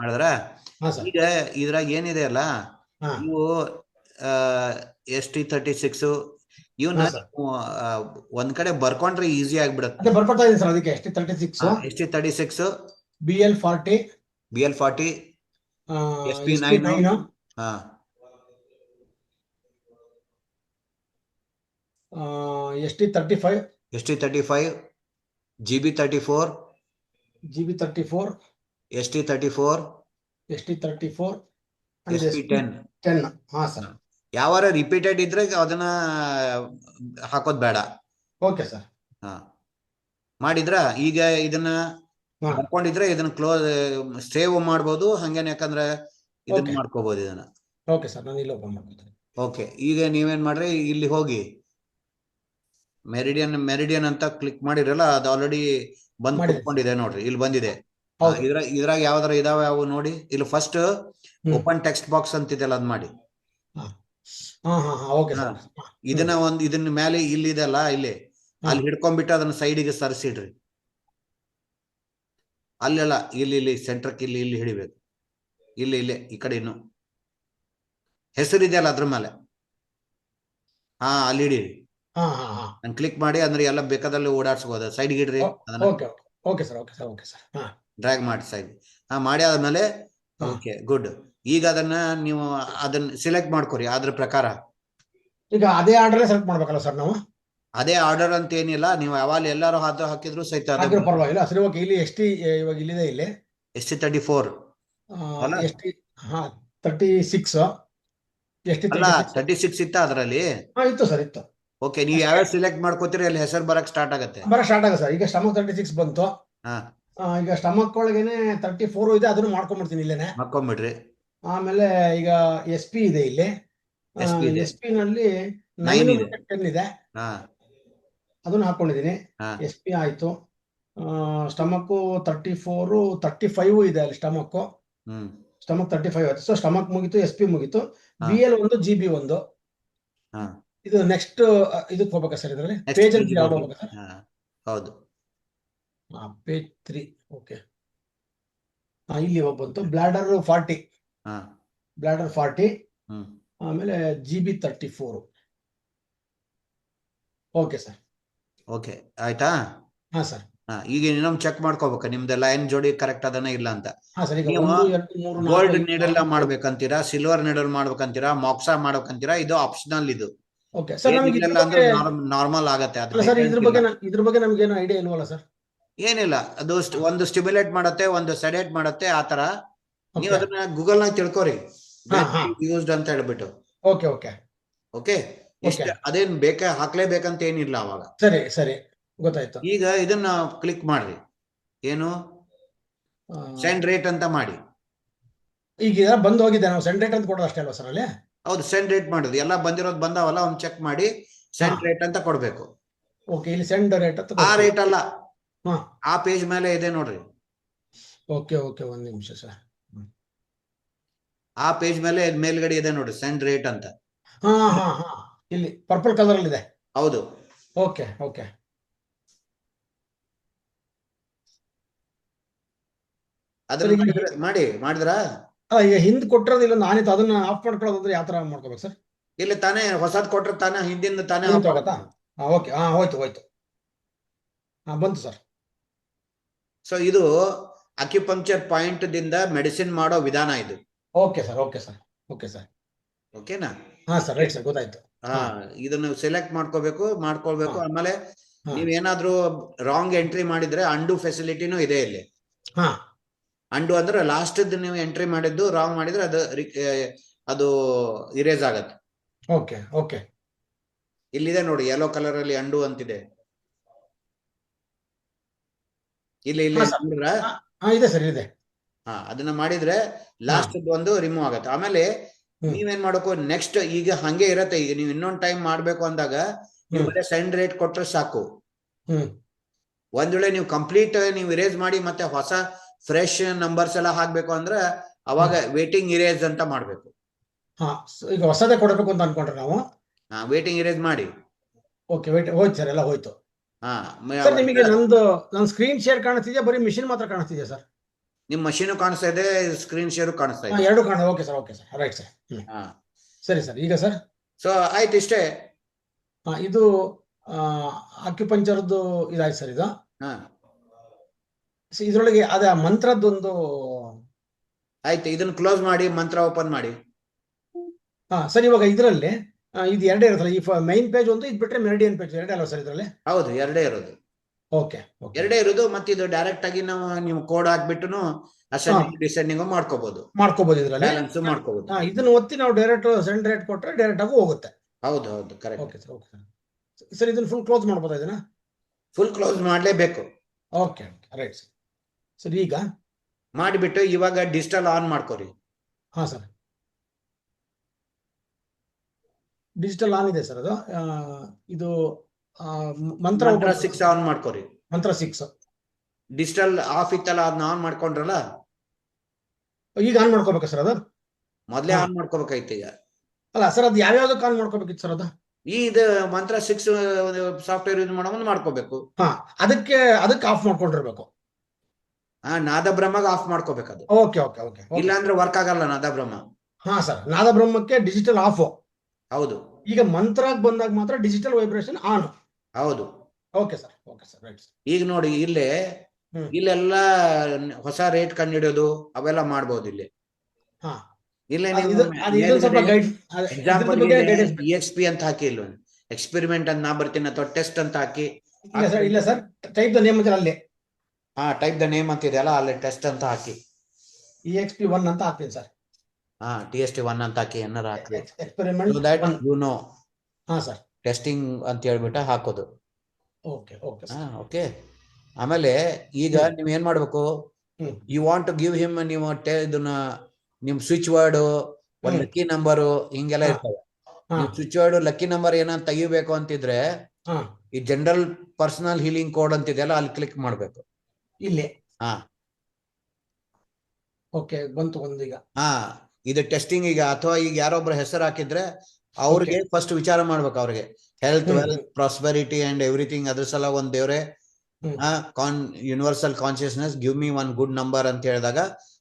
ಮಾಡಿದ್ರ ಈಗ ಇದ್ರಾಗ ಏನಿದೆ ಅಲ್ಲ, ನೀವು ST36 ಇವನ್ನ ಒಂದ್ ಕಡೆ ಬರ್ಕೊಂಡ್ರೆ ಈಸಿ ಆಗ್ಬಿಡತ್ತೆ. ಬರ್ಕೊತಾ ಇದೀನಿ ಸರ್, ಅದಕ್ಕೆ ST36 BL40, BL40, SP9, SP9, ಹಾ, ST35, ST35, GB34, GB34, ST34, ST34 and SP10. SP10. ಹಾ ಸರ್. ಯಾವಾರ ರಿಪೀಟೆಡ್ ಇದ್ರೆ ಅದನ್ನ ಹಾಕೋದ್ ಬೇಡ. Okay sir. ಹಾ, ಮಾಡಿದ್ರ ಈಗ ಇದನ್ನ ಬರ್ಕೊಂಡಿದ್ರೆ ಇದನ್ನ ಕ್ಲೋಸ್ ಸೇವ್ ಮಾಡ್ಬೋದು ಹಂಗೇನೆ, ಯಾಕಂದ್ರೆ ಇದನ್ನ ಮಾಡ್ಕೋಬಹುದು ಇದನ್ನ. ಓಕೆ ಸರ್, ನಾನು ಇಲ್ಲಿ ಓಪನ್ ಮಾಡ್ತೀನಿ. ಓಕೆ, ಈಗ ನೀವೇನ್ ಮಾಡ್ರಿ, ಇಲ್ಲಿ ಹೋಗಿ ಮೆರಿಡಿಯನ್ ಅಂತ ಕ್ಲಿಕ್ ಮಾಡಿರಲ್ಲ, ಅದು ಆಲ್ರೆಡಿ ಬಂದ್ ಕುತ್ಕೊಂಡಿದೆ ನೋಡ್ರಿ, ಇಲ್ಲಿ ಬಂದಿದೆ. ಇದ್ರಾಗ ಯಾವ್ದಾರ ಇದಾವ ಯಾವ ನೋಡಿ, ಇಲ್ಲಿ ಫಸ್ಟ್ ಓಪನ್ ಟೆಕ್ಸ್ಟ್ ಬಾಕ್ಸ್ ಅಂತಿದೆಲ್ಲ ಅದ್ ಮಾಡಿ. ಇದನ್ನ ಮೇಲೆ ಇಲ್ಲಿ ಇದೆಲ್ಲ ಇಲ್ಲಿ ಅಲ್ಲಿ ಹಿಡ್ಕೊಂಡ್ಬಿಟ್ಟು ಅದನ್ನ ಸೈಡಿಗೆ ಸರಿಸಿಡ್ರಿ. ಅಲ್ಲೆಲ್ಲ ಇಲ್ಲಿ ಸೆಂಟ್ರಕ್ ಇಲ್ಲಿ ಹಿಡಿಬೇಕು. ಇಲ್ಲಿ ಈ ಕಡೆ ಇನ್ನು ಹೆಸರಿದೆಯಲ್ಲ ಅದ್ರ ಮೇಲೆ, ಹಾ ಅಲ್ಲಿ ಹಿಡೀರಿ. ನಾನು ಕ್ಲಿಕ್ ಮಾಡಿ ಅಂದ್ರೆ ಎಲ್ಲ ಬೇಕಾದಲ್ಲಿ ಓಡಾಡ್ಸ್ಬೋದು. ಸೈಡ್ಗೆ ಇಡ್ರಿ, ಡ್ರ್ಯಾಗ್ ಮಾಡಿ ಸೈಡ್. ಮಾಡಿ ಆದ್ಮೇಲೆ ಓಕೆ ಗುಡ್. ಈಗ ನೀವು ಅದನ್ನ ಸಿಲೆಕ್ಟ್ ಮಾಡ್ಕೊರಿ ಅದ್ರ ಪ್ರಕಾರ. ಈಗ ಅದೇ ಆರ್ಡರ್ ಸೆಲೆಕ್ಟ್ ಮಾಡ್ಬೇಕಲ್ಲ ಸರ್ ನಾವು? ಅದೇ ಆರ್ಡರ್ ಅಂತ ಏನಿಲ್ಲ, ನೀವು ಯಾವಾಗ ಎಲ್ಲಾರು ಹಾಕಿದ್ರು ಸಹಿತ ಪರವಾಗಿಲ್ಲ ಸರಿ. ಓಕೆ, ಇಲ್ಲಿ ST ಇವಾಗ ಇಲ್ಲಿದೆ, ಇಲ್ಲಿ ST34 ST36 36 ಇತ್ತ ಅದ್ರಲ್ಲಿ? ಇತ್ತು ಸರ್, ಇತ್ತು. ಓಕೆ, ನೀವು ಯಾವ ಸಿಲೆಕ್ಟ್ ಮಾಡ್ಕೋತೀರಿ ಅಲ್ಲಿ ಹೆಸರು ಬರಕ್ ಸ್ಟಾರ್ಟ್ ಆಗುತ್ತೆ ಸರ್. ಈಗ ಸ್ಟಮಕ್ 36 ಬಂತು. ಈಗ ಸ್ಟಮಕ್ ಒಳಗೇನೆ 34 ಇದೆ, ಅದನ್ನು ಮಾಡ್ಕೊಂಡ್ಬಿಡ್ತೀನಿ ಇಲ್ಲೇನೆ. ಮಾಡ್ಕೊಂಡ್ಬಿಡ್ರಿ. ಆಮೇಲೆ ಈಗ SP ಇದೆ, ಇಲ್ಲಿ SP ನಲ್ಲಿ 9 ಇದೆ, ಅದನ್ನ ಹಾಕೊಂಡಿದೀನಿ. SP ಆಯ್ತು. ಸ್ಟಮಕ್ 34 35 ಇದೆ ಅಲ್ಲಿ. ಸ್ಟಮಕ್ 35 ಆಯ್ತು. ಸೊ ಸ್ಟಮಕ್ ಮುಗಿತು, SP ಮುಗಿತು. BL1 GB1 ಇದು ನೆಕ್ಸ್ಟ್ ಇದಕ್ಕೆ ಹೋಗ್ಬೇಕಾ ಸರ್? ಇದರಲ್ಲಿ ಪೇಜ್ ಅಂತ ಯಾವ್ದು ಹೋಗ್ಬೇಕಾ ಸರ್? ಹೌದು, ಪೇಜ್ 3. ಓಕೆ, ಇಲ್ಲಿ ಬಂತು ಬ್ಲಾಡರ್ 40, ಬ್ಲಾಡರ್ 40, ಆಮೇಲೆ GB34. Okay sir. ಓಕೆ ಆಯ್ತಾ? ಹಾ ಸರ್. ಈಗ ಇನ್ನೊಂದು ಚೆಕ್ ಮಾಡ್ಕೋಬೇಕು ನಿಮ್ದು ಲೈನ್ ಜೋಡಿ ಕರೆಕ್ಟ್ ಅದನ್ನ ಇಲ್ಲ ಅಂತ. ನೀವು ಗೋಲ್ಡ್ ನೀಡಲ್ ಮಾಡ್ಬೇಕಂತೀರಾ, ಸಿಲ್ವರ್ ನೀಡಲ್ ಮಾಡ್ಬೇಕಂತೀರಾ, ಮಾಕ್ಸಾ ಮಾಡ್ಬೇಕಂತೀರಾ, ಇದು ಆಪ್ಷನಲ್. ಇದು ನಾರ್ಮಲ್ ಆಗತ್ತೆ. ಇದ್ರ ಬಗ್ಗೆ ನಮ್ಗೇನು ಐಡಿಯಾ ಇಲ್ವಲ್ಲ ಸರ್? ಏನಿಲ್ಲ, ಅದು ಒಂದು ಸ್ಟಿಮ್ಯುಲೇಟ್ ಮಾಡತ್ತೆ, ಒಂದು ಸೆಡೇಟ್ ಮಾಡತ್ತೆ, ಆತರ. ನೀವು ಅದನ್ನ ಗೂಗಲ್ ನಾಗ ತಿಳ್ಕೊರಿ, ಯೂಸ್ಡ್ ಅಂತ ಹೇಳ್ಬಿಟ್ಟು. ಓಕೆ ಓಕೆ ಓಕೆ, ಇಷ್ಟ ಅದೇನ್ ಹಾಕ್ಲೇಬೇಕಂತ ಏನಿಲ್ಲ ಅವಾಗ. ಸರಿ ಸರಿ, ಗೊತ್ತಾಯ್ತು. ಈಗ ಇದನ್ನ ಕ್ಲಿಕ್ ಮಾಡ್ರಿ, ಏನು ಸೆಂಡ್ ರೇಟ್ ಅಂತ ಮಾಡಿ. ಈಗ ಬಂದ್ ಹೋಗಿದೆ, ನಾವು ಸೆಂಡ್ ರೇಟ್ ಅಂತ ಕೊಡೋದು ಅಷ್ಟೇ ಅಲ್ವಾ ಸರ್ ಅಲ್ಲಿ? ಹೌದು, ಸೆಂಡ್ ರೇಟ್ ಮಾಡೋದು. ಎಲ್ಲ ಬಂದಿರೋದು ಬಂದಾವಲ್ಲ, ಅವ್ನು ಚೆಕ್ ಮಾಡಿ ಸೆಂಡ್ ರೇಟ್ ಅಂತ ಕೊಡ್ಬೇಕು. ಓಕೆ, ಇಲ್ಲಿ ಸೆಂಡ್ ರೇಟ್ ಅಂತ. ಆ ರೇಟ್ ಅಲ್ಲ, ಆ ಪೇಜ್ ಮೇಲೆ ಇದೆ ನೋಡ್ರಿ. ಓಕೆ ಓಕೆ, ಒಂದ್ ನಿಮಿಷ ಸರ್. ಆ ಪೇಜ್ ಮೇಲೆ ಮೇಲ್ಗಡೆ ಇದೆ ನೋಡ್ರಿ, ಸೆಂಡ್ ರೇಟ್ ಅಂತ. ಇಲ್ಲಿ ಪರ್ಪಲ್ ಕಲರ್ ಅಲ್ಲಿ ಇದೆ. ಹೌದು. ಓಕೆ ಓಕೆ, ಅದನ್ನ ಮಾಡಿದ್ರ? ಈಗ ಹಿಂದ್ ಕೊಟ್ಟಿರೋದಿಲ್ಲ, ನಾನಿತ್ತು ಅದನ್ನ ಆಫ್ ಮಾಡ್ಕೊಳ್ಳೋದಂದ್ರೆ ಯಾವ ತರ ಮಾಡ್ಕೋಬೇಕು ಸರ್? ಇಲ್ಲಿ ತಾನೇ ಹೊಸದ್ ಕೊಟ್ರೆ ತಾನೇ ಹಿಂದಿಂದ ತಾನೇ ಹೋಗತ್ತಾ? ಓಕೆ, ಹೋಯ್ತು. ಬಂತು ಸರ್. ಸೊ ಇದು ಅಕ್ಯುಪಂಕ್ಚರ್ ಪಾಯಿಂಟ್ ದಿಂದ ಮೆಡಿಸಿನ್ ಮಾಡೋ ವಿಧಾನ ಇದು. Okay sir, okay sir, okay sir. ಓಕೆನಾ? ಸರ್, ರೈಟ್ ಸರ್, ಗೊತ್ತಾಯ್ತು. ಇದನ್ನು ಸೆಲೆಕ್ಟ್ ಮಾಡ್ಕೊಳ್ಬೇಕು. ಆಮೇಲೆ ನೀವೇನಾದ್ರೂ ರಾಂಗ್ ಎಂಟ್ರಿ ಮಾಡಿದ್ರೆ ಅಂಡು ಫೆಸಿಲಿಟಿನೂ ಇದೆ ಇಲ್ಲಿ. ಅಂಡು ಅಂದ್ರೆ ಲಾಸ್ಟ್ ನೀವು ಎಂಟ್ರಿ ಮಾಡಿದ್ದು ರಾಂಗ್ ಮಾಡಿದ್ರೆ ಅದು ಇರೇಸ್ ಆಗತ್ತೆ. ಓಕೆ ಓಕೆ, ಇಲ್ಲಿದೆ ನೋಡಿ, ಯೆಲ್ಲೋ ಕಲರ್ ಅಲ್ಲಿ ಅಂಡು ಅಂತಿದೆ. ಇಲ್ಲಿ ಇದೆ ಸರ್, ಇದೆ. ಅದನ್ನ ಮಾಡಿದ್ರೆ ಲಾಸ್ಟ್ ಒಂದು ರಿಮೂವ್ ಆಗತ್ತೆ. ಆಮೇಲೆ ನೀವೇನ್ ಮಾಡಬೇಕು, ನೆಕ್ಸ್ಟ್ ಈಗ ಹಂಗೆ ಇರತ್ತೆ. ಈಗ ನೀವು ಇನ್ನೊಂದ್ ಟೈಮ್ ಮಾಡ್ಬೇಕು ಅಂದಾಗ ನೀವು ಸೆಂಡ್ ರೇಟ್ ಕೊಟ್ರೆ ಸಾಕು. ಒಂದ್ ವೇಳೆ ನೀವು ಕಂಪ್ಲೀಟ್ ನೀವು ಇರೇಸ್ ಮಾಡಿ ಮತ್ತೆ ಹೊಸ ಫ್ರೆಶ್ ನಂಬರ್ಸ್ ಎಲ್ಲ ಹಾಕ್ಬೇಕು ಅಂದ್ರೆ ಅವಾಗ ವೇಟಿಂಗ್ ಇರೇಸ್ ಅಂತ ಮಾಡ್ಬೇಕು. ಈಗ ಹೊಸದೇ ಕೊಡಬೇಕು ಅಂತ ಅನ್ಕೊಂಡ್ರೆ ನಾವು ವೇಟಿಂಗ್ ಇರೇಸ್ ಮಾಡಿ. ಓಕೆ, ಹೋಯ್ತು ಸರ್, ಎಲ್ಲ ಹೋಯ್ತು. ನಿಮಗೆ ನನ್ನ ಸ್ಕ್ರೀನ್ ಶೇರ್ ಕಾಣಿಸ್ತಿದ್ಯಾ, ಬರೀ ಮಿಷಿನ್ ಮಾತ್ರ ಕಾಣಿಸ್ತಿದ್ಯಾ ಸರ್? ನಿಮ್ ಮಷೀನು ಕಾಣಿಸ್ತಾ ಇದೆ, ಸ್ಕ್ರೀನ್ ಶೇರ್ ಕಾಣಿಸ್ತಾ ಇದೆ, ಎರಡು ಕಾಣಿಸ್ತಾ. Okay sir, okay sir, right sir. ಸರಿ ಸರ್, ಈಗ ಸರ್ ಸೊ ಆಯ್ತು, ಇಷ್ಟೇ. ಇದು ಅಕ್ಯುಪಂಕ್ಚರ್ದು ಇದಾಯ್ತು ಸರ್. ಇದು ಇದ್ರೊಳಗೆ ಅದ ಮಂತ್ರದ್ದೊಂದು. ಆಯ್ತು, ಇದನ್ನ ಕ್ಲೋಸ್ ಮಾಡಿ, ಮಂತ್ರ ಓಪನ್ ಮಾಡಿ. ಸರ್ ಇವಾಗ ಇದರಲ್ಲಿ ಇದು ಎರಡೇ ಇರುತ್ತಲ್ಲ, ಈ ಮೈನ್ ಪೇಜ್ ಒಂದು, ಇದು ಬಿಟ್ರೆ ಮೆರಿಡಿಯನ್ ಪೇಜ್ ಎರಡೇ ಅಲ್ವಾ ಸರ್ ಇದರಲ್ಲಿ? ಹೌದು, ಎರಡೇ ಇರೋದು. ಓಕೆ ಎರಡೇ ಇರೋದು. ಮತ್ತೆ ಇದು ಡೈರೆಕ್ಟ್ ಆಗಿ ನಾವು ನೀವು ಕೋಡ್ ಹಾಕ್ಬಿಟ್ಟು ಅಸೆಂಡಿಂಗ್ ಡಿಸೆಂಡಿಂಗ್ ಮಾಡ್ಕೋಬಹುದು ಇದರಲ್ಲಿ. ಬ್ಯಾಲೆನ್ಸ್ ಮಾಡ್ಕೋಬಹುದು. ಇದನ್ನ ಒತ್ತಿ ನಾವು ಡೈರೆಕ್ಟ್ ಸೆಂಡ್ ರೇಟ್ ಕೊಟ್ರೆ ಡೈರೆಕ್ಟ್ ಆಗಿ ಹೋಗುತ್ತೆ. ಹೌದು ಹೌದು, correct. Okay sir. Okay sir, ಇದನ್ನ ಫುಲ್ ಕ್ಲೋಸ್ ಮಾಡ್ಬೋದಾ ಇದನ್ನ? ಫುಲ್ ಕ್ಲೋಸ್ ಮಾಡ್ಲೇಬೇಕು. Okay right sir. ಸರ್ ಈಗ ಮಾಡಿಬಿಟ್ಟು ಇವಾಗ ಡಿಜಿಟಲ್ ಆನ್ ಮಾಡ್ಕೋರಿ. ಸರ್ ಡಿಜಿಟಲ್ ಆನ್ ಇದೆ ಸರ್ ಅದು. ಇದು ಮಂತ್ರ 6 ಆನ್ ಮಾಡ್ಕೋರಿ. ಮಂತ್ರ 6 ಡಿಜಿಟಲ್ ಆಫ್ ಇತ್ತಲ್ಲ, ಅದನ್ನ ಆನ್ ಮಾಡ್ಕೊಂಡ್ರಲ್ಲ, ಈಗ ಆನ್ ಮಾಡ್ಕೋಬೇಕಾ ಸರ್ ಅದು? ಮೊದ್ಲೇ ಆನ್ ಮಾಡ್ಕೋಬೇಕಾಯ್ತು ಈಗ. ಅಲ್ಲ ಸರ್, ಅದು ಯಾವ್ಯಾವ್ದಕ್ಕೆ ಆನ್ ಮಾಡ್ಕೋಬೇಕಿತ್ತು ಸರ್ ಅದು? ಇದು ಮಂತ್ರ 6 ಸಾಫ್ಟ್ವೇರ್ ಯೂಸ್ ಮಾಡೋದು ಮಾಡ್ಕೋಬೇಕು. ಅದಕ್ಕೆ ಆಫ್ ಮಾಡ್ಕೊಂಡಿರ್ಬೇಕು. ನಾದ ಬ್ರಹ್ಮಗೆ ಆಫ್ ಮಾಡ್ಕೋಬೇಕು ಅದು. Okay okay okay. ಇಲ್ಲ ಅಂದ್ರೆ ವರ್ಕ್ ಆಗಲ್ಲ ನಾದ ಬ್ರಹ್ಮ. ಸರ್, ನಾದ ಬ್ರಹ್ಮಕ್ಕೆ ಡಿಜಿಟಲ್ ಆಫ್. ಹೌದು. ಈಗ ಮಂತ್ರಕ್ಕೆ ಬಂದಾಗ ಮಾತ್ರ ಡಿಜಿಟಲ್ ವೈಬ್ರೇಷನ್ ಆನ್. ಹೌದು. Okay sir. ರೈಟ್. ಈಗ ನೋಡಿ, ಇಲ್ಲೆಲ್ಲ ಹೊಸ ರೇಟ್ ಕಂಡುಹಿಡಿಯೋದು ಅವೆಲ್ಲ ಮಾಡ್ಬೋದು ಇಲ್ಲಿ. ಇಲ್ಲೇ EXP ಅಂತ ಹಾಕಿ, ಇಲ್ಲ ಎಕ್ಸ್ಪೆರಿಮೆಂಟ್ ಅಂತ ನಾ ಬರ್ತೀನಿ, ಅಥವಾ ಟೆಸ್ಟ್ ಅಂತ ಹಾಕಿ. ಇಲ್ಲ ಸರ್, ಟೈಪ್ ದ ನೇಮ್ ಅಲ್ಲಿ. ಟೈಪ್ ದ ನೇಮ್ ಅಂತ ಇದೆಯಲ್ಲ, ಅಲ್ಲಿ ಟೆಸ್ಟ್ ಅಂತ ಹಾಕಿ. EXP 1 ಅಂತ ಹಾಕ್ತೀನಿ ಸರ್. TST 1 ಅಂತ ಹಾಕಿ, ಏನಾರ ಹಾಕಿ. ಎಕ್ಸ್ಪೆರಿಮೆಂಟ್ ಸರ್, ಟೆಸ್ಟಿಂಗ್ ಅಂತ ಹೇಳ್ಬಿಟ್ಟು ಹಾಕೋದು. ಓಕೆ. ಆಮೇಲೆ ಈಗ ನೀವ್ ಏನ್ ಮಾಡ್ಬೇಕು, you want to give him, ನೀವು ಇದನ್ನ ನಿಮ್ ಸ್ವಿಚ್ ವರ್ಡ್, ಒಂದ್ ಲಕ್ಕಿ ನಂಬರು, ಹಿಂಗೆಲ್ಲ ಇರ್ತವೆ. ನೀವು ಸ್ವಿಚ್ ವರ್ಡ್ ಲಕ್ಕಿ ನಂಬರ್ ಏನಂತ ತೆಗಿಬೇಕು ಅಂತಿದ್ರೆ, ಈ ಜನರಲ್ ಪರ್ಸನಲ್ ಹೀಲಿಂಗ್ ಕೋಡ್ ಅಂತಿದೆಯಲ್ಲ, ಅಲ್ಲಿ ಕ್ಲಿಕ್ ಮಾಡ್ಬೇಕು. ಇಲ್ಲಿ ಓಕೆ ಬಂತು ಒಂದೀಗ. ಇದು ಟೆಸ್ಟಿಂಗ್. ಈಗ ಅಥವಾ ಈಗ ಯಾರೊಬ್ರು ಹೆಸರು ಹಾಕಿದ್ರೆ ಅವ್ರಿಗೆ ಫಸ್ಟ್ ವಿಚಾರ ಮಾಡ್ಬೇಕು, ಅವ್ರಿಗೆ health, wealth, prosperity and everything. ಅದ್ರ ಸಲ ಒಂದ್ ದೇವ್ರೆ universal consciousness give me one good number ಅಂತ ಹೇಳಿದಾಗ,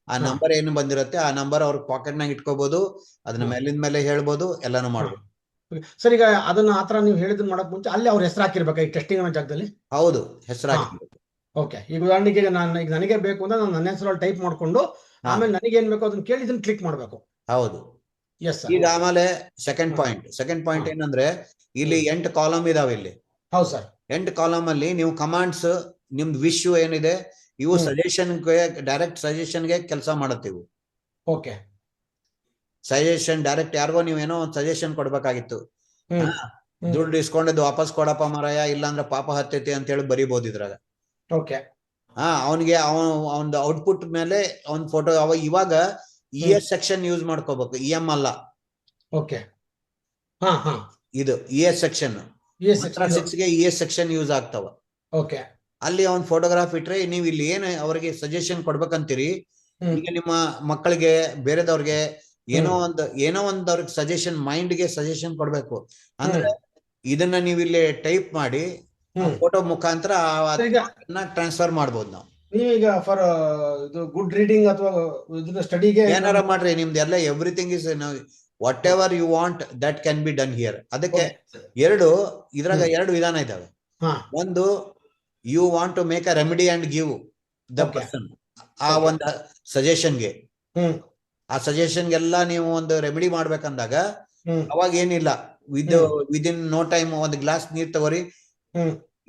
ಆ ನಂಬರ್ ಏನು ಬಂದಿರುತ್ತೆ ಆ ನಂಬರ್ ಅವ್ರ ಪಾಕೆಟ್ ನಾಗ ಇಟ್ಕೋಬಹುದು, ಅದನ್ನ ಮೇಲಿಂದ ಮೇಲೆ ಹೇಳ್ಬೋದು, ಎಲ್ಲಾನು ಮಾಡ್ಬೋದು. ಸರ್, ಈಗ ಅದನ್ನ ಆತರ ನೀವು ಹೇಳಿದ್ ಮಾಡಕ್ ಮುಂಚೆ ಅಲ್ಲಿ ಅವ್ರ ಹೆಸರು ಹಾಕಿರ್ಬೇಕಾ ಈ ಟೆಸ್ಟಿಂಗ್ ಅನ್ನೋ ಜಾಗದಲ್ಲಿ? ಹೌದು, ಹೆಸರು ಹಾಕಿರ್ಬೇಕು. ಓಕೆ. ಈಗ ಉದಾಹರಣೆಗೆ ಈಗ ನನಗೆ ಬೇಕು ಅಂದ್ರೆ ನಾನು ನನ್ನ ಹೆಸರಲ್ಲಿ ಟೈಪ್ ಮಾಡ್ಕೊಂಡು ಆಮೇಲೆ ನನಗೆ ಏನ್ ಬೇಕು ಅದನ್ನ ಕೇಳಿ ಇದನ್ನ ಕ್ಲಿಕ್ ಮಾಡ್ಬೇಕು. ಹೌದು. Yes sir. ಈಗ ಆಮೇಲೆ ಸೆಕೆಂಡ್ ಪಾಯಿಂಟ್ ಏನಂದ್ರೆ, ಇಲ್ಲಿ 8 ಕಾಲಮ್ ಇದಾವೆ ಇಲ್ಲಿ. ಹೌದು ಸರ್. 8 ಕಾಲಮ್ ಅಲ್ಲಿ ನೀವು ಕಮಾಂಡ್ಸ್, ನಿಮ್ದು ವಿಶ್ ಏನಿದೆ, ಇವು ಸಜೆಷನ್ಗೆ, ಡೈರೆಕ್ಟ್ ಸಜೆಷನ್ಗೆ ಕೆಲಸ ಮಾಡುತ್ತೆ ಇವು. ಓಕೆ. ಸಜೆಷನ್ ಡೈರೆಕ್ಟ್ ಯಾರಿಗೋ ನೀವೇನೋ ಒಂದು ಸಜೆಷನ್ ಕೊಡ್ಬೇಕಾಗಿತ್ತು, ದುಡ್ಡು ಇಸ್ಕೊಂಡಿದ್ದು ವಾಪಸ್ ಕೊಡಪ್ಪ ಮಾರಾಯ, ಇಲ್ಲಾಂದ್ರೆ ಪಾಪ ಹತ್ತೈತಿ ಅಂತ ಹೇಳಿ ಬರಿಬಹುದು ಇದ್ರಾಗ. ಓಕೆ. ಅವನಿಗೆ ಅವನ ಔಟ್ಪುಟ್ ಮೇಲೆ ಅವನ್ ಫೋಟೋ. ಇವಾಗ ES ಸೆಕ್ಷನ್ ಯೂಸ್ ಮಾಡ್ಕೋಬೇಕು, EM ಅಲ್ಲ. ಓಕೆ. ಇದು ES ಸೆಕ್ಷನ್. 6ಗೆ ES ಸೆಕ್ಷನ್ ಯೂಸ್ ಆಗ್ತಾವ. ಓಕೆ. ಅಲ್ಲಿ ಅವನ್ ಫೋಟೋಗ್ರಾಫ್ ಇಟ್ರೆ, ನೀವು ಇಲ್ಲಿ ಏನು ಅವ್ರಿಗೆ ಸಜೆಷನ್ ಕೊಡ್ಬೇಕಂತೀರಿ, ಈಗ ನಿಮ್ಮ ಮಕ್ಕಳಿಗೆ, ಬೇರೆದವ್ರಿಗೆ ಏನೋ ಒಂದು ಅವ್ರಿಗೆ ಸಜೆಷನ್, ಮೈಂಡ್ಗೆ ಸಜೆಷನ್ ಕೊಡ್ಬೇಕು ಅಂದ್ರೆ ಇದನ್ನ ನೀವು ಇಲ್ಲಿ ಟೈಪ್ ಮಾಡಿ ಫೋಟೋ ಮುಖಾಂತರ ಟ್ರಾನ್ಸ್ಫರ್ ಮಾಡ್ಬೋದು ನಾವು. ನೀವೀಗ ಫಾರ್ ಇದು ಗುಡ್ ರೀಡಿಂಗ್ ಅಥವಾ ಇದನ್ನ ಸ್ಟಡಿಗೆ ಏನಾರ ಮಾಡ್ರಿ, ನಿಮ್ದು ಎಲ್ಲ everything is whatever you want that can be done here. ಅದಕ್ಕೆ ಇದ್ರಾಗ 2 ವಿಧಾನ ಇದಾವೆ. ಒಂದು, you want to make a remedy and give the person ಆ ಒಂದು ಸಜೆಷನ್ಗೆ. ಆ ಸಜೆಷನ್ಗೆಲ್ಲ ನೀವು ಒಂದು ರೆಮಿಡಿ ಮಾಡ್ಬೇಕಂದಾಗ ಅವಾಗ ಏನಿಲ್ಲ, ವಿದಿನ್ ನೋ ಟೈಮ್ ಒಂದು ಗ್ಲಾಸ್ ನೀರ್ ತಗೋರಿ,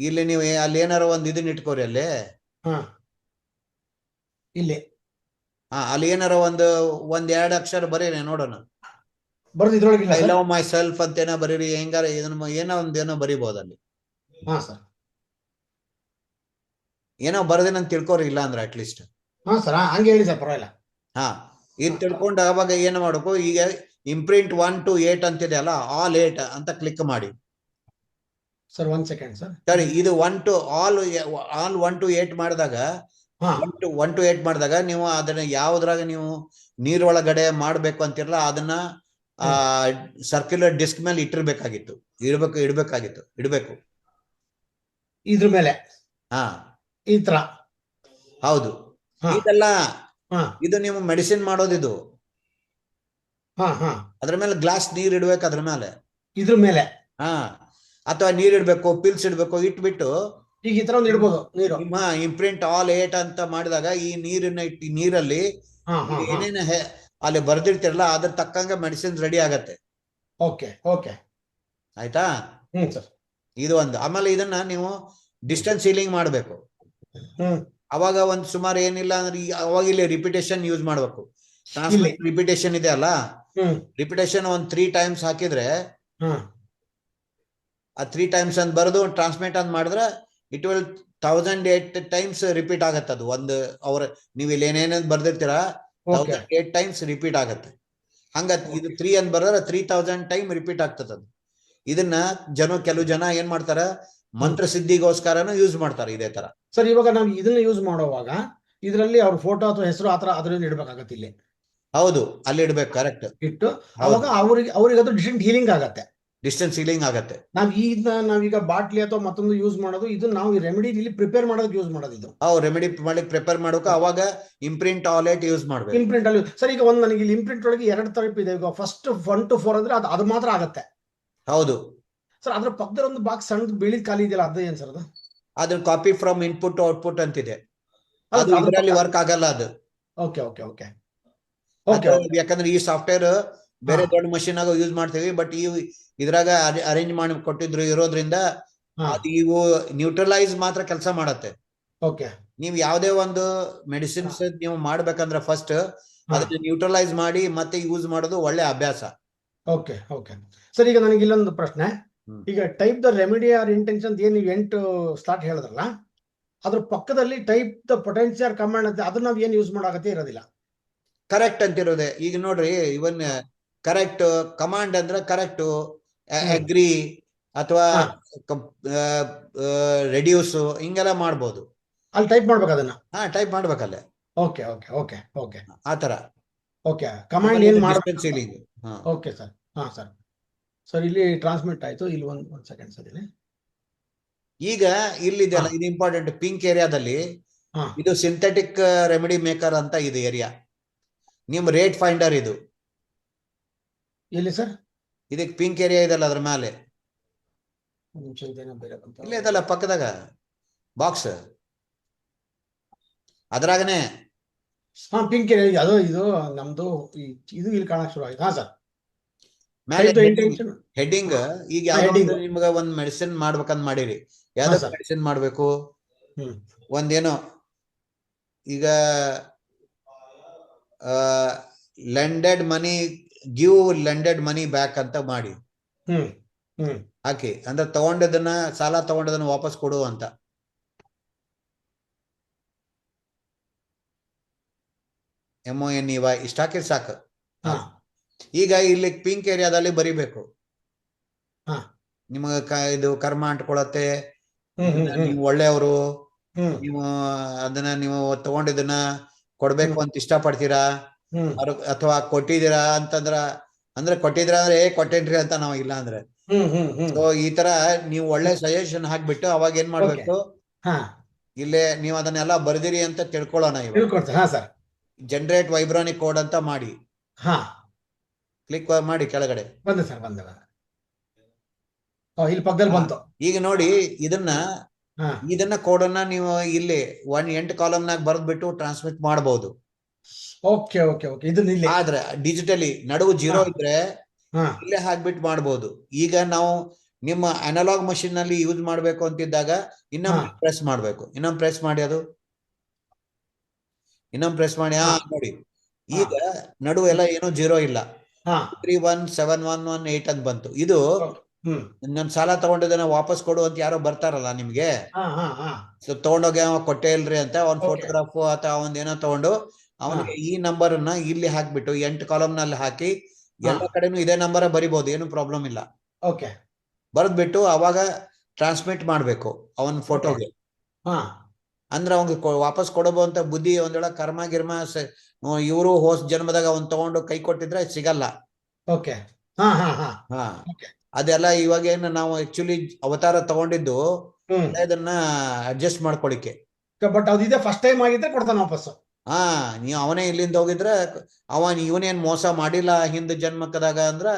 ಇಲ್ಲಿ ನೀವು ಅಲ್ಲಿ ಏನಾರ ಒಂದ್ ಇದನ್ನ ಇಟ್ಕೋರಿ, ಅಲ್ಲಿ ಅಲ್ಲಿ ಏನಾರ ಒಂದ್ 2 ಅಕ್ಷರ ಬರೀರಿ ನೋಡೋಣ. ಐ ಲವ್ ಮೈ ಸೆಲ್ಫ್ ಅಂತ ಏನೋ ಬರೀರಿ, ಹೆಂಗಾರ ಏನೋ ಬರೀಬಹುದು ಅಲ್ಲಿ. ಏನೋ ಬರ್ದೇನಂತ ತಿಳ್ಕೋರಿ, ಇಲ್ಲ ಅಂದ್ರೆ ಅಟ್ಲೀಸ್ಟ್ ಹಂಗೆ ಹೇಳಿ ಸರ್, ಪರವಾಗಿಲ್ಲ. ಇದು ತಿಳ್ಕೊಂಡು ಅವಾಗ ಏನು ಮಾಡಬೇಕು, ಈಗ ಇಂಪ್ರಿಂಟ್ 1 to 8 ಅಂತಿದೆ ಅಲ್ಲ, ಆಲ್ 8 ಅಂತ ಕ್ಲಿಕ್ ಮಾಡಿ. Sir 1 second sir. ಸರಿ, ಇದು ಆಲ್ 1 to 8 ಮಾಡಿದಾಗ, 1 to 8 ಮಾಡಿದಾಗ ನೀವು ಅದನ್ನ ಯಾವ್ದ್ರಾಗ ನೀವು ನೀರೊಳಗಡೆ ಮಾಡ್ಬೇಕು ಅಂತಿರಲ್ಲ, ಅದನ್ನ ಸರ್ಕ್ಯುಲರ್ ಡಿಸ್ಕ್ ಮೇಲೆ ಇಡಬೇಕು ಇದ್ರ ಮೇಲೆ. ಈ ತರ. ಹೌದು. ಇದೆಲ್ಲ ಇದು ನೀವು ಮೆಡಿಸಿನ್ ಮಾಡೋದಿದು. ಅದ್ರ ಮೇಲೆ ಗ್ಲಾಸ್ ನೀರ್ ಇಡ್ಬೇಕು, ಅದ್ರ ಮೇಲೆ, ಇದ್ರ ಮೇಲೆ. ಅಥವಾ ನೀರ್ ಇಡ್ಬೇಕು, ಪಿಲ್ಸ್ ಇಡ್ಬೇಕು, ಇಟ್ಬಿಟ್ಟು ಈಗ ಈ ತರ ಒಂದು ಇಡ್ಬೋದು ನೀರು. ನಿಮ್ಮ ಇಂಪ್ರಿಂಟ್ ಆಲ್ 8 ಅಂತ ಮಾಡಿದಾಗ ಈ ನೀರಲ್ಲಿ ಏನೇನು ಅಲ್ಲಿ ಬರ್ದಿರ್ತಿರಲ್ಲ ಅದ್ರ ತಕ್ಕಂಗೆ ಮೆಡಿಸಿನ್ ರೆಡಿ ಆಗತ್ತೆ. ಓಕೆ ಓಕೆ ಆಯ್ತಾ? ಸರ್. ಇದು ಒಂದು. ಆಮೇಲೆ ಇದನ್ನ ನೀವು ಡಿಸ್ಟೆನ್ಸ್ ಸೀಲಿಂಗ್ ಮಾಡ್ಬೇಕು. ಅವಾಗ ಒಂದ್ ಸುಮಾರು ಏನಿಲ್ಲ ಅಂದ್ರೆ ಅವಾಗ ಇಲ್ಲಿ ರಿಪಿಟೇಷನ್ ಯೂಸ್ ಮಾಡ್ಬೇಕು. ಟ್ರಾನ್ಸ್ಮಿಟ್ ರಿಪಿಟೇಷನ್ ಇದೆ ಅಲ್ಲ, ರಿಪಿಟೇಷನ್ ಒಂದ್ 3 times ಹಾಕಿದ್ರೆ ಆ 3 times ಅಂತ ಬರೆದು ಟ್ರಾನ್ಸ್ಮಿಟ್ ಅಂತ ಮಾಡಿದ್ರೆ ಇಟ್ ವಿಲ್ 1008 times ರಿಪೀಟ್ ಆಗತ್ತೆ. ಅದು ಒಂದು ನೀವು ಇಲ್ಲಿ ಏನೇನೇನ್ ಬರ್ದಿರ್ತೀರಾ 1008 times ರಿಪೀಟ್ ಆಗತ್ತೆ. ಹಂಗ ಇದು 3 ಅಂತ ಬರೆದ್ರೆ 3000 time ರಿಪೀಟ್ ಆಗ್ತದ. ಅದು ಇದನ್ನ ಕೆಲವು ಜನ ಏನ್ ಮಾಡ್ತಾರ, ಮಂತ್ರ ಸಿದ್ಧಿಗೋಸ್ಕರನು ಯೂಸ್ ಮಾಡ್ತಾರೆ ಇದೇ ತರ. ಸರ್ ಇವಾಗ ನಾವು ಇದನ್ನ ಯೂಸ್ ಮಾಡುವಾಗ ಇದರಲ್ಲಿ ಅವ್ರ ಫೋಟೋ ಅಥವಾ ಹೆಸರು ಆತರ ಅದ್ರಲ್ಲಿ ಇಡ್ಬೇಕಾಗತ್ತೆ ಇಲ್ಲಿ. ಹೌದು, ಅಲ್ಲಿ ಇಡ್ಬೇಕು. ಕರೆಕ್ಟ್. ಇಟ್ಟು ಅವಾಗ ಅವ್ರಿಗೆ ಅದು ಡಿಸ್ಟೆಂಟ್ ಹೀಲಿಂಗ್ ಆಗತ್ತೆ. ಡಿಸ್ಟೆನ್ಸ್ ಹೀಲಿಂಗ್ ಆಗತ್ತೆ. ನಾವೀಗ ಬಾಟ್ಲಿ ಅಥವಾ ಮತ್ತೊಂದು ಯೂಸ್ ಮಾಡೋದು, ಇದು ನಾವು ಈ ರೆಮಿಡಿ ಇಲ್ಲಿ ಪ್ರಿಪೇರ್ ಮಾಡೋದಕ್ಕೆ ಯೂಸ್ ಮಾಡೋದು. ಇದು ರೆಮಿಡಿ ಮಾಡಿ ಪ್ರಿಪೇರ್ ಮಾಡೋಕೆ ಅವಾಗ ಇಂಪ್ರಿಂಟ್ ಆಲ್ 8 ಯೂಸ್ ಮಾಡ್ಬೇಕು. ಇಂಪ್ರಿಂಟ್ ಅಲ್ಲಿ ಸರ್ ಈಗ ನನಗೆ ಇಲ್ಲಿ ಇಂಪ್ರಿಂಟ್ ಒಳಗೆ 2 ಟೈಪ್ ಇದೆ. ಈಗ ಫಸ್ಟ್ 1 to 4 ಅಂದ್ರೆ ಅದು ಮಾತ್ರ ಆಗತ್ತೆ. ಹೌದು ಸರ್. ಅದ್ರ ಪಕ್ಕದಲ್ಲಿ ಒಂದು ಬಾಕ್ಸ್ ಸಣ್ಣದು ಬಿಳಿ ಖಾಲಿ ಇದೆಯಲ್ಲ, ಅದು ಏನ್ ಸರ್? ಅದನ್ನ ಕಾಪಿ ಫ್ರಮ್ ಇನ್ಪುಟ್ ಔಟ್ಪುಟ್ ಅಂತಿದೆ. ಅದು ಇದರಲ್ಲಿ ವರ್ಕ್ ಆಗಲ್ಲ ಅದು. ಓಕೆ ಓಕೆ ಓಕೆ ಯಾಕಂದ್ರೆ ಈ ಸಾಫ್ಟ್ವೇರ್ ಬೇರೆ ದೊಡ್ಡ ಮಷೀನ್ ಆಗ ಯೂಸ್ ಮಾಡ್ತೀವಿ, ಬಟ್ ಇದ್ರಾಗ ಅರೇಂಜ್ ಮಾಡಿ ಕೊಟ್ಟಿದ್ರು ಇರೋದ್ರಿಂದ ಅದು ಇವು ನ್ಯೂಟ್ರಲೈಸ್ ಮಾತ್ರ ಕೆಲಸ ಮಾಡತ್ತೆ. ಓಕೆ. ನೀವು ಯಾವುದೇ ಒಂದು ಮೆಡಿಸಿನ್ಸ್ ನೀವು ಮಾಡ್ಬೇಕಂದ್ರೆ ಫಸ್ಟ್ ಅದನ್ನ ನ್ಯೂಟ್ರಲೈಸ್ ಮಾಡಿ ಮತ್ತೆ ಯೂಸ್ ಮಾಡೋದು ಒಳ್ಳೆ ಅಭ್ಯಾಸ. Okay okay sir. ಈಗ ನನಗೆ ಇಲ್ಲೊಂದು ಪ್ರಶ್ನೆ. ಈಗ type the remedy or intention ಏನ್ ನೀವು 8 ಸ್ಲಾಟ್ ಹೇಳಿದ್ರಲ್ಲ, ಅದ್ರ ಪಕ್ಕದಲ್ಲಿ ಟೈಪ್ ದ ಪೊಟೆನ್ಶಿಯಲ್ ಕಮಾಂಡ್ ಅಂತ ಅದನ್ನ ನಾವು ಏನ್ ಯೂಸ್ ಮಾಡಾಕತ್ತೆ ಇರೋದಿಲ್ಲ. ಕರೆಕ್ಟ್ ಅಂತಿರೋದೆ. ಈಗ ನೋಡ್ರಿ, ಇವನ್ ಕರೆಕ್ಟ್ ಕಮಾಂಡ್ ಅಂದ್ರೆ ಕರೆಕ್ಟ್, ಅಗ್ರಿ ಅಥವಾ ರೆಡ್ಯೂಸ್ ಹಿಂಗೆಲ್ಲ ಮಾಡ್ಬೋದು. ಅಲ್ಲಿ ಟೈಪ್ ಮಾಡ್ಬೇಕು ಅದನ್ನ. ಟೈಪ್ ಮಾಡ್ಬೇಕಲ್ಲೇ. ಓಕೆ ಓಕೆ ಓಕೆ ಓಕೆ ಆತರ. ಓಕೆ. ಕಮಾಂಡ್ ಏನ್ ಮಾಡ್ಬೇಕು? Ceiling. Okay sir. Sir. Sir ಇಲ್ಲಿ ಟ್ರಾನ್ಸ್ಮಿಟ್ ಆಯ್ತು. ಇಲ್ಲಿ ಒಂದ್ ಸೆಕೆಂಡ್ ಸರ್. ಇಲ್ಲಿ ಈಗ ಇಲ್ಲಿದೆಲ್ಲ ಇದು ಇಂಪಾರ್ಟೆಂಟ್. ಪಿಂಕ್ ಏರಿಯಾದಲ್ಲಿ ಇದು ಸಿಂಥೆಟಿಕ್ ರೆಮಿಡಿ ಮೇಕರ್ ಅಂತ ಇದು ಏರಿಯಾ. ನಿಮ್ ರೇಟ್ ಫೈಂಡರ್ ಇದು. ಎಲ್ಲಿ ಸರ್? ಇದಕ್ಕೆ ಪಿಂಕ್ ಏರಿಯಾ ಇದೆಲ್ಲ ಅದ್ರ ಮೇಲೆ. ಇಲ್ಲ ಇದಲ್ಲ ಪಕ್ಕದಾಗ ಬಾಕ್ಸ್, ಅದ್ರಾಗನೆ ಪಿಂಕ್ ಏರಿಯಾ. ಅದು ಇದು ನಮ್ದು ಇದು ಇಲ್ಲಿ ಕಾಣಕ್ ಶುರು ಆಯ್ತು. Sir heading. ಈಗ ಯಾವ್ದು ನಿಮ್ಗ ಒಂದ್ ಮೆಡಿಸಿನ್ ಮಾಡ್ಬೇಕಂತ ಮಾಡಿರಿ, ಯಾವ್ದು ಮೆಡಿಸಿನ್ ಮಾಡ್ಬೇಕು, ಒಂದೇನೋ ಈಗ ಲೆಂಡೆಡ್ ಮನಿ ಗಿವ್ ಲೆಂಡೆಡ್ ಮನಿ ಬ್ಯಾಕ್ ಅಂತ ಮಾಡಿ ಹಾಕಿ, ಅಂದ್ರೆ ತಗೊಂಡದನ್ನ ಸಾಲ ತಗೊಂಡದನ್ನ ವಾಪಸ್ ಕೊಡು ಅಂತ. MONEY ಇಷ್ಟ ಹಾಕಿರ್ ಸಾಕು. ಈಗ ಇಲ್ಲಿ ಪಿಂಕ್ ಏರಿಯಾದಲ್ಲಿ ಬರಿಬೇಕು. ನಿಮಗ ಇದು ಕರ್ಮ ಅಂಟ್ಕೊಳತ್ತೆ, ನೀವು ಒಳ್ಳೆಯವರು, ನೀವು ಅದನ್ನ ನೀವು ತಗೊಂಡಿದ್ದನ್ನ ಕೊಡ್ಬೇಕು ಅಂತ ಇಷ್ಟ ಪಡ್ತೀರಾ, ಅಥವಾ ಕೊಟ್ಟಿದ್ದೀರಾ ಅಂದ್ರೆ ಕೊಟ್ಟಿದ್ರ ಅಂದ್ರೆ ಕೊಟ್ಟೇನ್ರಿ ಅಂತ ನಾವು ಇಲ್ಲ ಅಂದ್ರೆ. ಸೊ ಈ ತರ ನೀವು ಒಳ್ಳೆ ಸಜೆಷನ್ ಹಾಕ್ಬಿಟ್ಟು ಅವಾಗ ಏನ್ ಮಾಡ್ಬೇಕು, ಇಲ್ಲೇ ನೀವು ಅದನ್ನೆಲ್ಲ ಬರ್ದಿರಿ ಅಂತ ತಿಳ್ಕೊಳ್ಳೋಣ. ಇವಾಗ ಜನರೇಟ್ ವೈಬ್ರಾನಿಕ್ ಕೋಡ್ ಅಂತ ಮಾಡಿ ಕ್ಲಿಕ್ ಮಾಡಿ ಕೆಳಗಡೆ. ಈಗ ನೋಡಿ ಇದನ್ನ ಕೋಡನ್ನ ನೀವು ಇಲ್ಲಿ 8 ಕಾಲಮ್ನಾಗ ಬರ್ದ್ಬಿಟ್ಟು ಟ್ರಾನ್ಸ್ಮಿಟ್ ಮಾಡಬಹುದು. ಆದ್ರೆ ಡಿಜಿಟಲಿ ನಡುವು 0 ಇದ್ರೆ ಇಲ್ಲೇ ಹಾಕ್ಬಿಟ್ಟು ಮಾಡಬಹುದು. ಈಗ ನಾವು ನಿಮ್ಮ ಅನಲಾಗ್ ಮಷಿನ್ ನಲ್ಲಿ ಯೂಸ್ ಮಾಡ್ಬೇಕು ಅಂತಿದ್ದಾಗ ಇನ್ನೊಮ್ಮೆ ಪ್ರೆಸ್ ಮಾಡ್ಬೇಕು. ಇನ್ನೊಮ್ಮೆ ಪ್ರೆಸ್ ಮಾಡಿ, ಅದು ಇನ್ನೊಮ್ಮೆ ಪ್ರೆಸ್ ಮಾಡಿ. ನೋಡಿ ಈಗ ನಡುವೆ ಎಲ್ಲ ಏನೋ 0 ಇಲ್ಲ, 31711 ಅಂತ ಬಂತು. ಇದು ನನ್ ಸಾಲ ತಗೊಂಡಿದ್ದನ್ನ ವಾಪಸ್ ಕೊಡು ಅಂತ ಯಾರೋ ಬರ್ತಾರಲ್ಲ ನಿಮ್ಗೆ, ಸೊ ತಗೊಂಡೋಗಿ ಅವ ಕೊಟ್ಟೆ ಇಲ್ರಿ ಅಂತ ಅವ್ನ ಫೋಟೋಗ್ರಾಫ್ ಅಥವಾ ಅವನ್ ಏನೋ ತಗೊಂಡು ಅವನಿಗೆ ಈ ನಂಬರ್ ಅನ್ನ ಇಲ್ಲಿ ಹಾಕ್ಬಿಟ್ಟು 8 ಕಾಲಮ್ ನಲ್ಲಿ ಹಾಕಿ ಎಲ್ಲ ಕಡೆನೂ ಇದೇ ನಂಬರ್ ಬರಿಬಹುದು, ಏನು ಪ್ರಾಬ್ಲಮ್ ಇಲ್ಲ. ಬರ್ದ್ಬಿಟ್ಟು ಅವಾಗ ಟ್ರಾನ್ಸ್ಮಿಟ್ ಮಾಡ್ಬೇಕು ಅವನ್ ಫೋಟೋಗೆ. ಅಂದ್ರೆ ಅವಂಗ ವಾಪಸ್ ಕೊಡಬಹುದು ಬುದ್ಧಿ ಒಂದೊಳಗೆ ಕರ್ಮ ಗಿರ್ಮ ಇವರು ಹೋಸ್ ಜನ್ಮದಾಗ ಅವನ್ ತಗೊಂಡು ಕೈ ಕೊಟ್ಟಿದ್ರೆ ಸಿಗಲ್ಲ. ಅದೆಲ್ಲ ಇವಾಗ ಏನು ನಾವು ಆಕ್ಚುಲಿ ಅವತಾರ ತಗೊಂಡಿದ್ದು ಇದನ್ನ ಅಡ್ಜಸ್ಟ್ ಮಾಡ್ಕೊಳಿಕ್ಕೆ. ಬಟ್ ಅದಿದೆ ಫಸ್ಟ್ ಟೈಮ್ ಆಗಿದ್ರೆ ಕೊಡ್ತಾನೆ ವಾಪಸ್. ನೀವು ಅವನೇ ಇಲ್ಲಿಂದ ಹೋಗಿದ್ರೆ ಇವನೇನ್ ಮೋಸ ಮಾಡಿಲ್ಲ ಹಿಂದ್ ಜನ್ಮಕ್ಕದಾಗ ಅಂದ್ರ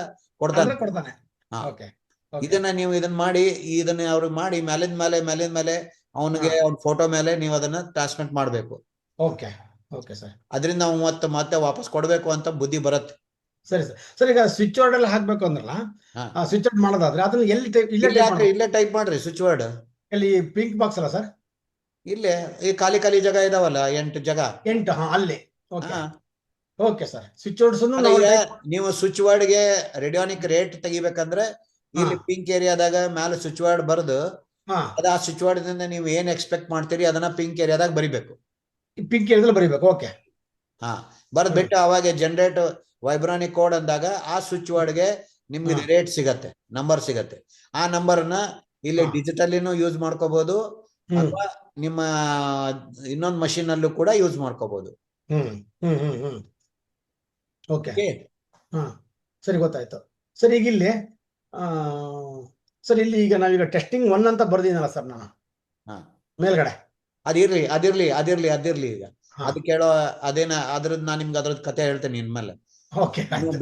ಕೊಡ್ತಾನೆ. ಇದನ್ನ ನೀವು ಇದನ್ನ ಮಾಡಿ, ಇದನ್ನ ಅವ್ರಿಗೆ ಮಾಡಿ ಮೇಲಿಂದ ಮೇಲೆ ಅವನಿಗೆ ಅವ್ನ ಫೋಟೋ ಮೇಲೆ ನೀವು ಅದನ್ನ ಟ್ರಾನ್ಸ್ಮಿಟ್ ಮಾಡ್ಬೇಕು. Okay okay sir. ಅದರಿಂದ ನಾವು ಮತ್ತೆ ವಾಪಸ್ ಕೊಡ್ಬೇಕು ಅಂತ ಬುದ್ಧಿ ಬರುತ್ತೆ. ಸರಿ ಸರ್. ಸರ್ ಈಗ ಸ್ವಿಚ್ ವರ್ಡ್ ಎಲ್ಲ ಹಾಕ್ಬೇಕು ಅಂದ್ರಲ್ಲ, ಸ್ವಿಚ್ ವರ್ಡ್ ಮಾಡೋದಾದ್ರೆ ಅದನ್ನ ಇಲ್ಲೇ ಟೈಪ್ ಮಾಡ್ರಿ ಸ್ವಿಚ್ ವರ್ಡ್. ಎಲ್ಲಿ ಪಿಂಕ್ ಬಾಕ್ಸ್ ಅಲ್ಲ ಸರ್? ಇಲ್ಲೇ ಈ ಖಾಲಿ ಜಾಗ ಇದಾವಲ್ಲ 8 ಜಾಗ. 8 ಅಲ್ಲಿ. Okay sir. ಸ್ವಿಚ್ ವರ್ಡ್ಸ್ ನೀವು ಸ್ವಿಚ್ ವರ್ಡ್ ಗೆ ರೇಡಿಯೋನಿಕ್ ರೇಟ್ ತೆಗಿಬೇಕಂದ್ರೆ ಇಲ್ಲಿ ಪಿಂಕ್ ಏರಿಯಾದಾಗ ಮೇಲೆ ಸ್ವಿಚ್ ವರ್ಡ್ ಬರೆದು ಅದ ಆ ಸ್ವಿಚ್ ವರ್ಡ್ ದಿಂದ ನೀವು ಏನ್ ಎಕ್ಸ್ಪೆಕ್ಟ್ ಮಾಡ್ತೀರಿ ಅದನ್ನ ಪಿಂಕ್ ಏರಿಯಾದಾಗ ಬರಿಬೇಕು. ಪಿಂಕ್ ಏರಿಯಾದಲ್ಲಿ ಬರಿಬೇಕು. ಓಕೆ. ಬರ್ದ್ಬಿಟ್ಟು ಅವಾಗ ಜನರೇಟ್ ವೈಬ್ರಾನಿಕ್ ಕೋಡ್ ಅಂದಾಗ ಆ ಸ್ವಿಚ್ ವರ್ಡ್ ಗೆ ನಿಮ್ಗೆ ರೇಟ್ ಸಿಗತ್ತೆ, ನಂಬರ್ ಸಿಗತ್ತೆ. ಆ ನಂಬರ್ನ ಇಲ್ಲಿ ಡಿಜಿಟಲಿನೂ ಯೂಸ್ ಮಾಡ್ಕೋಬಹುದು ಅಥವಾ ನಿಮ್ಮ ಇನ್ನೊಂದು ಮಷೀನ್ ಅಲ್ಲೂ ಕೂಡ ಯೂಸ್ ಮಾಡ್ಕೋಬಹುದು. ಓಕೆ. ಸರಿ, ಗೊತ್ತಾಯ್ತು ಸರ್. ಈಗ ಇಲ್ಲಿ ಸರ್ ಇಲ್ಲಿ ಈಗ ನಾವೀಗ ಟೆಸ್ಟಿಂಗ್ 1 ಅಂತ ಬರ್ದಿದ್ದೀನಲ್ಲ ಸರ್ ನಾನು ಮೇಲ್ಗಡೆ. ಅದಿರ್ಲಿ ಈಗ ಅದು ಕೇಳೋ ಅದ್ರದ್ದು ನಾನು ನಿಮ್ಗೆ ಅದ್ರದ್ದು ಕತೆ ಹೇಳ್ತೇನೆ ಇನ್ಮೇಲೆ.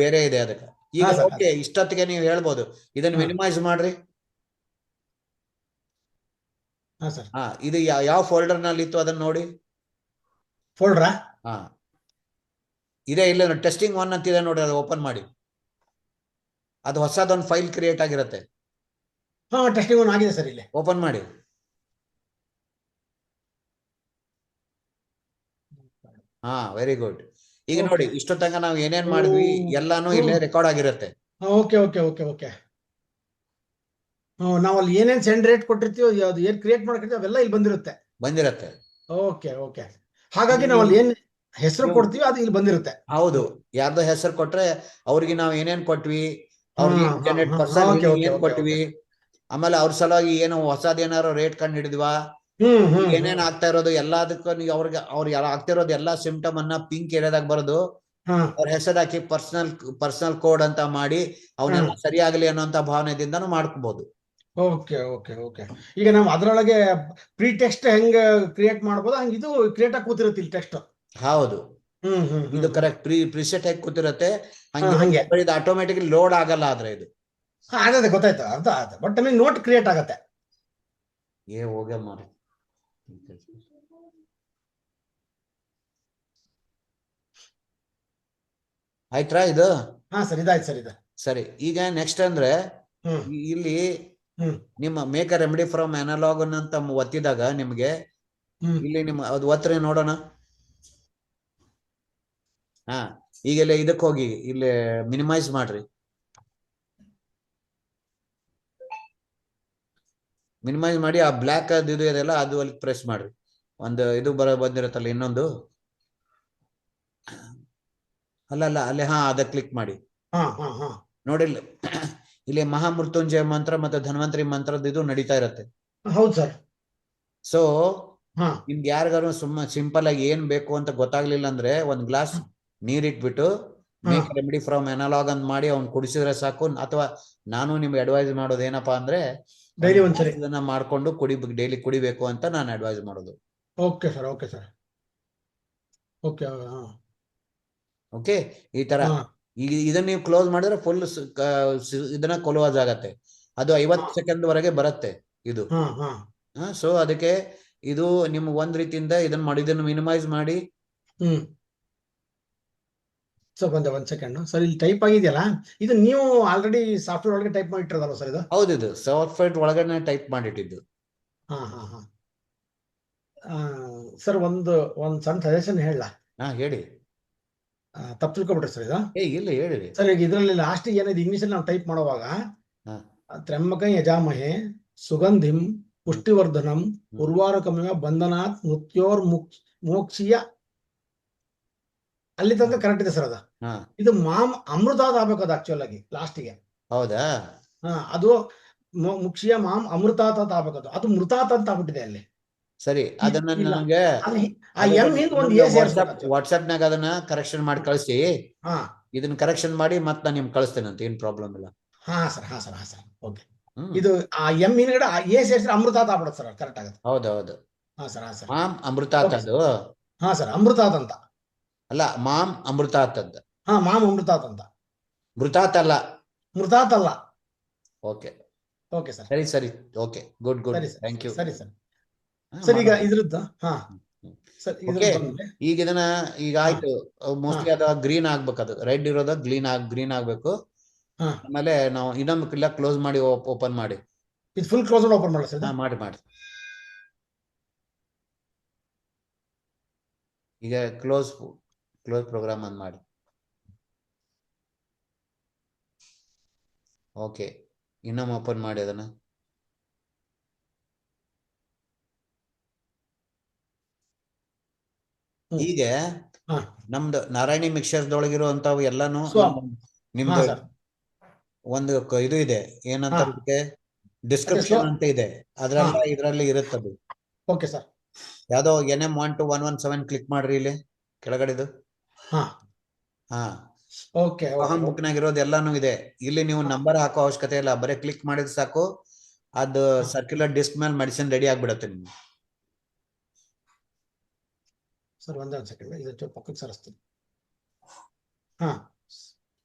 ಬೇರೆ ಇದೆ ಅದಕ್ಕೆ. ಈಗ ಓಕೆ, ಇಷ್ಟೊತ್ತಿಗೆ ನೀವು ಹೇಳ್ಬೋದು ಇದನ್ನ ಮಿನಿಮೈಸ್ ಮಾಡ್ರಿ. ಇದು ಯಾವ ಫೋಲ್ಡರ್ ನಲ್ಲಿ ಇತ್ತು ಅದನ್ನ ನೋಡಿ. ಫೋಲ್ಡರ್ ಇದೆ ಇಲ್ಲ, ಟೆಸ್ಟಿಂಗ್ 1 ಅಂತಿದೆ ನೋಡಿ, ಅದು ಓಪನ್ ಮಾಡಿ. ಅದು ಹೊಸದೊಂದು ಫೈಲ್ ಕ್ರಿಯೇಟ್ ಆಗಿರುತ್ತೆ. ಟೆಸ್ಟಿಂಗ್ 1 ಆಗಿದೆ ಸರ್. ಇಲ್ಲಿ ಓಪನ್ ಮಾಡಿ. Very good. ಈಗ ನೋಡಿ, ಇಷ್ಟೊತ್ತಂಗ ನಾವು ಏನೇನ್ ಮಾಡಿದ್ವಿ ಎಲ್ಲಾನು ಇಲ್ಲೇ ರೆಕಾರ್ಡ್ ಆಗಿರುತ್ತೆ. Okay okay okay okay. ನಾವು ಅಲ್ಲಿ ಏನೇನ್ ಸೆಂಡ್ ರೇಟ್ ಕೊಟ್ಟಿರ್ತೀವಿ, ಅದು ಏನ್ ಕ್ರಿಯೇಟ್ ಮಾಡಿರ್ತೀವಿ ಅವೆಲ್ಲ ಇಲ್ಲಿ ಬಂದಿರುತ್ತೆ. Okay okay. ಹಾಗಾಗಿ ನಾವು ಅಲ್ಲಿ ಏನ್ ಹೆಸರು ಕೊಡ್ತೀವಿ ಅದು ಇಲ್ಲಿ ಬಂದಿರುತ್ತೆ. ಹೌದು, ಯಾರ್ದೋ ಹೆಸರು ಕೊಟ್ರೆ ಅವ್ರಿಗೆ ನಾವು ಏನೇನ್ ಕೊಟ್ವಿ, ಅವ್ರಿಗೆ ಜನರೇಟ್ ಪರ್ಸನ್ ಏನ್ ಕೊಟ್ವಿ, ಆಮೇಲೆ ಅವ್ರ ಸಲುವಾಗಿ ಏನು ಹೊಸದೇನಾರು ರೇಟ್ ಕಂಡು ಹಿಡಿದ್ವಾ, ಏನೇನ್ ಆಗ್ತಾ ಇರೋದು ಎಲ್ಲದಕ್ಕೂ ಅವ್ರಿಗೆ ಆಗ್ತಿರೋದು ಎಲ್ಲಾ ಸಿಂಪ್ಟಮ್ ಅನ್ನ ಪಿಂಕ್ ಏರಿಯಾದಾಗ ಬರೋದು ಅವ್ರ ಹೆಸರು ಹಾಕಿ ಪರ್ಸನಲ್ ಕೋಡ್ ಅಂತ ಮಾಡಿ ಅವನ್ನೆಲ್ಲ ಸರಿಯಾಗಲಿ ಅನ್ನೋಂತ ಭಾವನೆದಿಂದನೂ ಮಾಡ್ಕೋಬಹುದು. Okay okay okay. ಈಗ ನಾವು ಅದರೊಳಗೆ ಪ್ರೀ ಟೆಕ್ಸ್ಟ್ ಹೆಂಗ್ ಕ್ರಿಯೇಟ್ ಮಾಡ್ಬೋದು ಹಂಗ ಇದು ಕ್ರಿಯೇಟ್ ಆಗಿ ಕೂತಿರುತ್ತೆ ಇಲ್ಲಿ ಟೆಕ್ಸ್ಟ್. ಹೌದು, ಇದು ಕರೆಕ್ಟ್. ಪ್ರಿಸೆಟ್ ಆಗಿ ಕೂತಿರುತ್ತೆ ಹಂಗೆ. ಇದು ಆಟೋಮೆಟಿಕಲಿ ಲೋಡ್ ಆಗಲ್ಲ. ಆದ್ರೆ ಇದು ಆಗತ್ತೆ, ಗೊತ್ತಾಯ್ತು, ಅರ್ಥ ಆಗುತ್ತೆ. ಬಟ್ ನಮಗೆ ನೋಟ್ ಕ್ರಿಯೇಟ್ ಆಗತ್ತೆ. ಹೋಗ ಮಾರಿ ಆಯ್ತಾ ಇದು? ಸರ್, ಇದಾಯ್ತು ಸರ್. ಇದು ಸರಿ. ಈಗ ನೆಕ್ಸ್ಟ್ ಅಂದ್ರೆ ಇಲ್ಲಿ ನಿಮ್ಮ make a remedy from analog ಅಂತ ಒತ್ತಿದಾಗ ನಿಮ್ಗೆ ಇಲ್ಲಿ ನಿಮ್ಮ ಅದು ಒತ್ತರೆ ನೋಡೋಣ. ಈಗೆಲ್ಲ ಇದಕ್ಕೆ ಹೋಗಿ ಇಲ್ಲಿ ಮಿನಿಮೈಸ್ ಮಾಡ್ರಿ. ಮಿನಿಮೈಸ್ ಮಾಡಿ ಆ ಬ್ಲ್ಯಾಕ್ ಅದು ಇದು ಇದೆಲ್ಲ ಅದು ಅಲ್ಲಿ ಪ್ರೆಸ್ ಮಾಡ್ರಿ. ಒಂದು ಇದು ಬಂದಿರತ್ತಲ್ಲ ಇನ್ನೊಂದು, ಅಲ್ಲ ಅಲ್ಲಿ ಅದ ಕ್ಲಿಕ್ ಮಾಡಿ. ನೋಡಿ ಇಲ್ಲಿ ಮಹಾಮೃತ್ಯುಂಜಯ ಮಂತ್ರ ಮತ್ತೆ ಧನ್ವಂತರಿ ಮಂತ್ರದ ಇದು ನಡೀತಾ ಇರತ್ತೆ. ಹೌದು ಸರ್. ಸೊ ನಿಮ್ಗೆ ಯಾರಿಗಾರು ಸಿಂಪಲ್ ಆಗಿ ಏನ್ ಬೇಕು ಅಂತ ಗೊತ್ತಾಗ್ಲಿಲ್ಲ ಅಂದ್ರೆ ಒಂದ್ ಗ್ಲಾಸ್ ನೀರಿಟ್ಬಿಟ್ಟು ಮೇಕ್ ರೆಮಿಡಿ ಫ್ರಮ್ ಅನಲಾಗ್ ಅಂತ ಮಾಡಿ ಅವ್ನ್ ಕುಡಿಸಿದ್ರೆ ಸಾಕು. ಅಥವಾ ನಾನು ನಿಮ್ಗೆ ಅಡ್ವೈಸ್ ಮಾಡೋದು ಏನಪ್ಪಾ ಅಂದ್ರೆ ಡೈಲಿ ಒಂದ್ಸರಿ ಇದನ್ನ ಮಾಡ್ಕೊಂಡು ಡೈಲಿ ಕುಡಿಬೇಕು ಅಂತ ನಾನು ಅಡ್ವೈಸ್ ಮಾಡೋದು. Okay sir. Okay sir. Okay okay. ಈ ತರ ಈಗ ಇದನ್ನ ನೀವು ಕ್ಲೋಸ್ ಮಾಡಿದ್ರೆ ಫುಲ್ ಇದನ್ನ ಕ್ಲೋಸ್ ಆಗತ್ತೆ. ಅದು 50 ಸೆಕೆಂಡ್ ವರೆಗೆ ಬರುತ್ತೆ ಇದು. ಸೊ ಅದಕ್ಕೆ ಇದು ನಿಮ್ಗೆ ಒಂದ್ ರೀತಿಯಿಂದ ಇದನ್ನ ಮಾಡಿ ಇದನ್ನ ಮಿನಿಮೈಸ್ ಮಾಡಿ. ಸೊ ಒಂದ್ ಸೆಕೆಂಡ್ ಸರ್. ಇಲ್ಲಿ ಟೈಪ್ ಆಗಿದೆಯಲ್ಲ, ಇದು ನೀವು ಆಲ್ರೆಡಿ ಸಾಫ್ಟ್ವೇರ್ ಒಳಗೆ ಟೈಪ್ ಮಾಡಿಟ್ಟಿರೋದಲ್ಲ ಸರ್? ಇದು ಹೌದು, ಇದು ಸಾಫ್ಟ್ವೇರ್ ಒಳಗಡೆ ಟೈಪ್ ಮಾಡಿಟ್ಟಿದ್ದು. ಸರ್ ಒಂದು ಸಣ್ಣ ಸಜೆಷನ್ ಹೇಳ. ಹೇಳಿ. ತಪ್ಪು ತಿಳ್ಕೊಬಿಟ್ರಿ ಸರ್ ಇದು? ಇಲ್ಲ ಹೇಳಿ ಸರ್. ಈಗ ಇದ್ರಲ್ಲಿ ಲಾಸ್ಟ್ ಏನಿದೆ ಇಂಗ್ಲಿಷ್ ಅಲ್ಲಿ ನಾವು ಟೈಪ್ ಮಾಡುವಾಗ ತ್ರ್ಯಂಬಕಂ ಯಜಾಮಹೇ ಸುಗಂಧಿಂ ಪುಷ್ಟಿವರ್ಧನಂ ಉರ್ವಾರಕಮಿವ ಬಂಧನಾತ್ ಮೃತ್ಯೋರ್ ಮೋಕ್ಷೀಯ ಅಲ್ಲಿ ತನಕ ಕರೆಕ್ಟ್ ಇದೆ ಸರ್. ಅದು ಇದು ಮಾಮ್ ಅಮೃತಾದ ಆಗ್ಬೇಕು ಅದು ಆಕ್ಚುಲ್ ಆಗಿ ಲಾಸ್ಟಿಗೆ. ಹೌದಾ? ಅದು ಮುಕ್ಷಿಯ ಮಾಮ್ ಅಮೃತಾತ್ ಅಂತ ಆಗ್ಬೇಕು. ಅದು ಮೃತಾತ್ ಅಂತ ಆಗ್ಬಿಟ್ಟಿದೆ ಅಲ್ಲಿ. ಸರಿ, ಅದನ್ನ ನನಗೆ ವಾಟ್ಸ್ಆಪ್ ನಾಗ ಅದನ್ನ ಕರೆಕ್ಷನ್ ಮಾಡಿ ಕಳಿಸಿ. ಇದನ್ನ ಕರೆಕ್ಷನ್ ಮಾಡಿ ಮತ್ತೆ ನಾನು ನಿಮ್ಗೆ ಕಳಿಸ್ತೇನೆ ಅಂತ, ಏನ್ ಪ್ರಾಬ್ಲಮ್ ಇಲ್ಲ. ಸರ್. ಓಕೆ. ಇದು ಆ ಎಂ ಹಿಂದ್ಗಡೆ ಎ ಸೇರಿಸಿದ್ರೆ ಅಮೃತಾತ್ ಆಗ್ಬಿಡುತ್ತೆ ಸರ್. ಕರೆಕ್ಟ್ ಆಗುತ್ತೆ. ಹೌದೌದು. ಸರ್. ಅಮೃತಾತ್ ಅದು. ಸರ್, ಅಮೃತಾತ್ ಅಂತ ಅಲ್ಲ, ಮಾಮ್ ಅಮೃತಾತ್ ಅಂತ. ಮಾಮ್ ಅಮೃತಾತ್ ಅಂತ. ಮೃತಾತ್ ಅಲ್ಲ. ಮೃತಾತ್ ಅಲ್ಲ. Okay okay sir. ಸರಿ. Okay, good. Thank you. ಸರಿ ಸರ್. ಸರ್ ಈಗ ಇದ್ರದ್ದು ಸರ್ ಓಕೆ, ಬಂದ್ರೆ ಈಗ ಇದನ್ನ ಈಗ ಆಯ್ತು, ಮೋಸ್ಟ್ಲಿ ಅದ ಗ್ರೀನ್ ಆಗ್ಬೇಕು, ಅದು ರೆಡ್ ಇರೋದ ಗ್ರೀನ್ ಆಗ್ಬೇಕು. ಆಮೇಲೆ ನಾವು ಇನ್ನೊಂದು ಇಲ್ಲ ಕ್ಲೋಸ್ ಮಾಡಿ ಓಪನ್ ಮಾಡಿ. ಇದು ಫುಲ್ ಕ್ಲೋಸ್ ಓಪನ್ ಮಾಡಲ್ಲ ಸರ್? ಮಾಡಿ ಈಗ ಕ್ಲೋಸ್ ಪ್ರೋಗ್ರಾಮ್ ಅಂತ ಮಾಡಿ. ಓಕೆ, ಇನ್ನೊಮ್ಮೆ ಓಪನ್ ಮಾಡಿ ಅದನ್ನ. ಈಗ ನಮ್ದು ನಾರಾಯಣಿ ಮಿಕ್ಸರ್ದೊಳಗಿರುವಂತವು ಎಲ್ಲಾನು ನಿಮ್ದು ಒಂದು ಇದು ಇದೆ, ಏನಂತ ಇದಕ್ಕೆ ಡಿಸ್ಕ್ರಿಪ್ಷನ್ ಅಂತ ಇದೆ, ಅದ್ರೆಲ್ಲ ಇದ್ರಲ್ಲಿ ಇರುತ್ತದು. Okay sir. ಯಾವ್ದೋ NM12117 ಕ್ಲಿಕ್ ಮಾಡ್ರಿ ಇಲ್ಲಿ ಕೆಳಗಡೆದು. ಓಕೆ, ಅಹಂ ಬುಕ್ನಾಗ ಇರೋದು ಎಲ್ಲಾನು ಇದೆ. ಇಲ್ಲಿ ನೀವು ನಂಬರ್ ಹಾಕೋ ಅವಶ್ಯಕತೆ ಇಲ್ಲ, ಬರೀ ಕ್ಲಿಕ್ ಮಾಡಿದ್ರೆ ಸಾಕು, ಅದು ಸರ್ಕ್ಯುಲರ್ ಡಿಸ್ಕ್ ಮೇಲೆ ಮೆಡಿಸಿನ್ ರೆಡಿ ಆಗ್ಬಿಡುತ್ತೆ ನಿಮ್ಗೆ. ಸರ್ ಒಂದೇ ಸೆಕೆಂಡ್, ಇದು ಪಕ್ಕಕ್ಕೆ ಸರಿಸ್ತೀನಿ.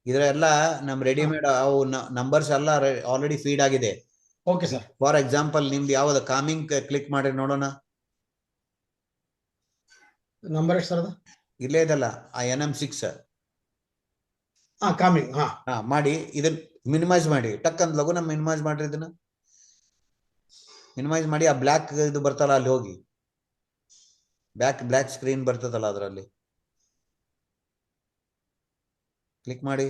ಇದ್ರೆಲ್ಲ ನಮ್ ರೆಡಿಮೇಡ್ ಅವು ನಂಬರ್ಸ್ ಎಲ್ಲ ಆಲ್ರೆಡಿ ಫೀಡ್ ಆಗಿದೆ. Okay sir. ಫಾರ್ ಎಕ್ಸಾಂಪಲ್ ನಿಮ್ದು ಯಾವ್ದು ಕಾಮಿಂಗ್ ಕ್ಲಿಕ್ ಮಾಡಿ ನೋಡೋಣ. ನಂಬರ್ ಎಷ್ಟು ಸರ್ ಅದು? ಇಲ್ಲೇ ಇದಲ್ಲ, ಆ NM6 ಕಾಮಿಂಗ್. ಮಾಡಿ ಇದನ್ನ ಮಿನಿಮೈಸ್ ಮಾಡಿ, ಟಕ್ ಅಂತ ಲಗು ಮಿನಿಮೈಸ್ ಮಾಡ್ರಿ. ಇದನ್ನ ಮಿನಿಮೈಸ್ ಮಾಡಿ, ಆ ಬ್ಲಾಕ್ ಇದು ಬರ್ತಲ್ಲ ಅಲ್ಲಿ ಹೋಗಿ, ಬ್ಲಾಕ್ ಸ್ಕ್ರೀನ್ ಬರ್ತದಲ್ಲ ಅದರಲ್ಲಿ ಕ್ಲಿಕ್ ಮಾಡಿ.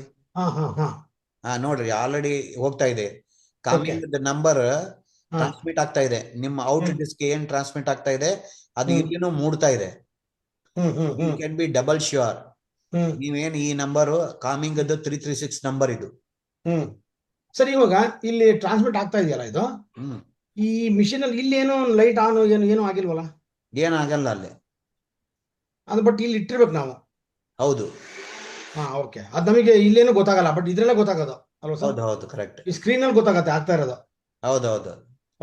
ನೋಡ್ರಿ ಆಲ್ರೆಡಿ ಹೋಗ್ತಾ ಇದೆ. ಕಾಮಿಂಗ್ ನಂಬರ್ ಟ್ರಾನ್ಸ್ಮಿಟ್ ಆಗ್ತಾ ಇದೆ. ನಿಮ್ಮ ಔಟ್ ಡಿಸ್ಕ್ ಏನ್ ಟ್ರಾನ್ಸ್ಮಿಟ್ ಆಗ್ತಾ ಇದೆ ಅದು ಇಲ್ಲಿನೂ ಮೂಡ್ತಾ ಇದೆ. You can be double sure. ನೀವೇನ್ ಈ ನಂಬರ್ ಕಾಮಿಂಗ್ 336 ನಂಬರ್ ಇದು. ಸರ್ ಇವಾಗ ಇಲ್ಲಿ ಟ್ರಾನ್ಸ್ಮಿಟ್ ಆಗ್ತಾ ಇದೆಯಲ್ಲ ಇದು, ಈ ಮಿಷಿನ್ ಅಲ್ಲಿ ಇಲ್ಲಿ ಏನೋ ಲೈಟ್ ಆನ್ ಏನು ಆಗಿಲ್ವಲ್ಲ? ಏನಾಗಲ್ಲ ಅಲ್ಲಿ, ಅದು ಬಟ್ ಇಲ್ಲಿ ಇಟ್ಟಿರ್ಬೇಕು ನಾವು. ಹೌದು. ಓಕೆ, ಅದು ನಮಗೆ ಇಲ್ಲೇನು ಗೊತ್ತಾಗಲ್ಲ, ಬಟ್ ಇದ್ರಲ್ಲೇ ಗೊತ್ತಾಗೋದು ಅಲ್ವಾ ಸರ್? ಹೌದು ಕರೆಕ್ಟ್. ಈ ಸ್ಕ್ರೀನ್ ಅಲ್ಲಿ ಗೊತ್ತಾಗತ್ತೆ ಆಗ್ತಾ ಇರೋದು. ಹೌದೌದು.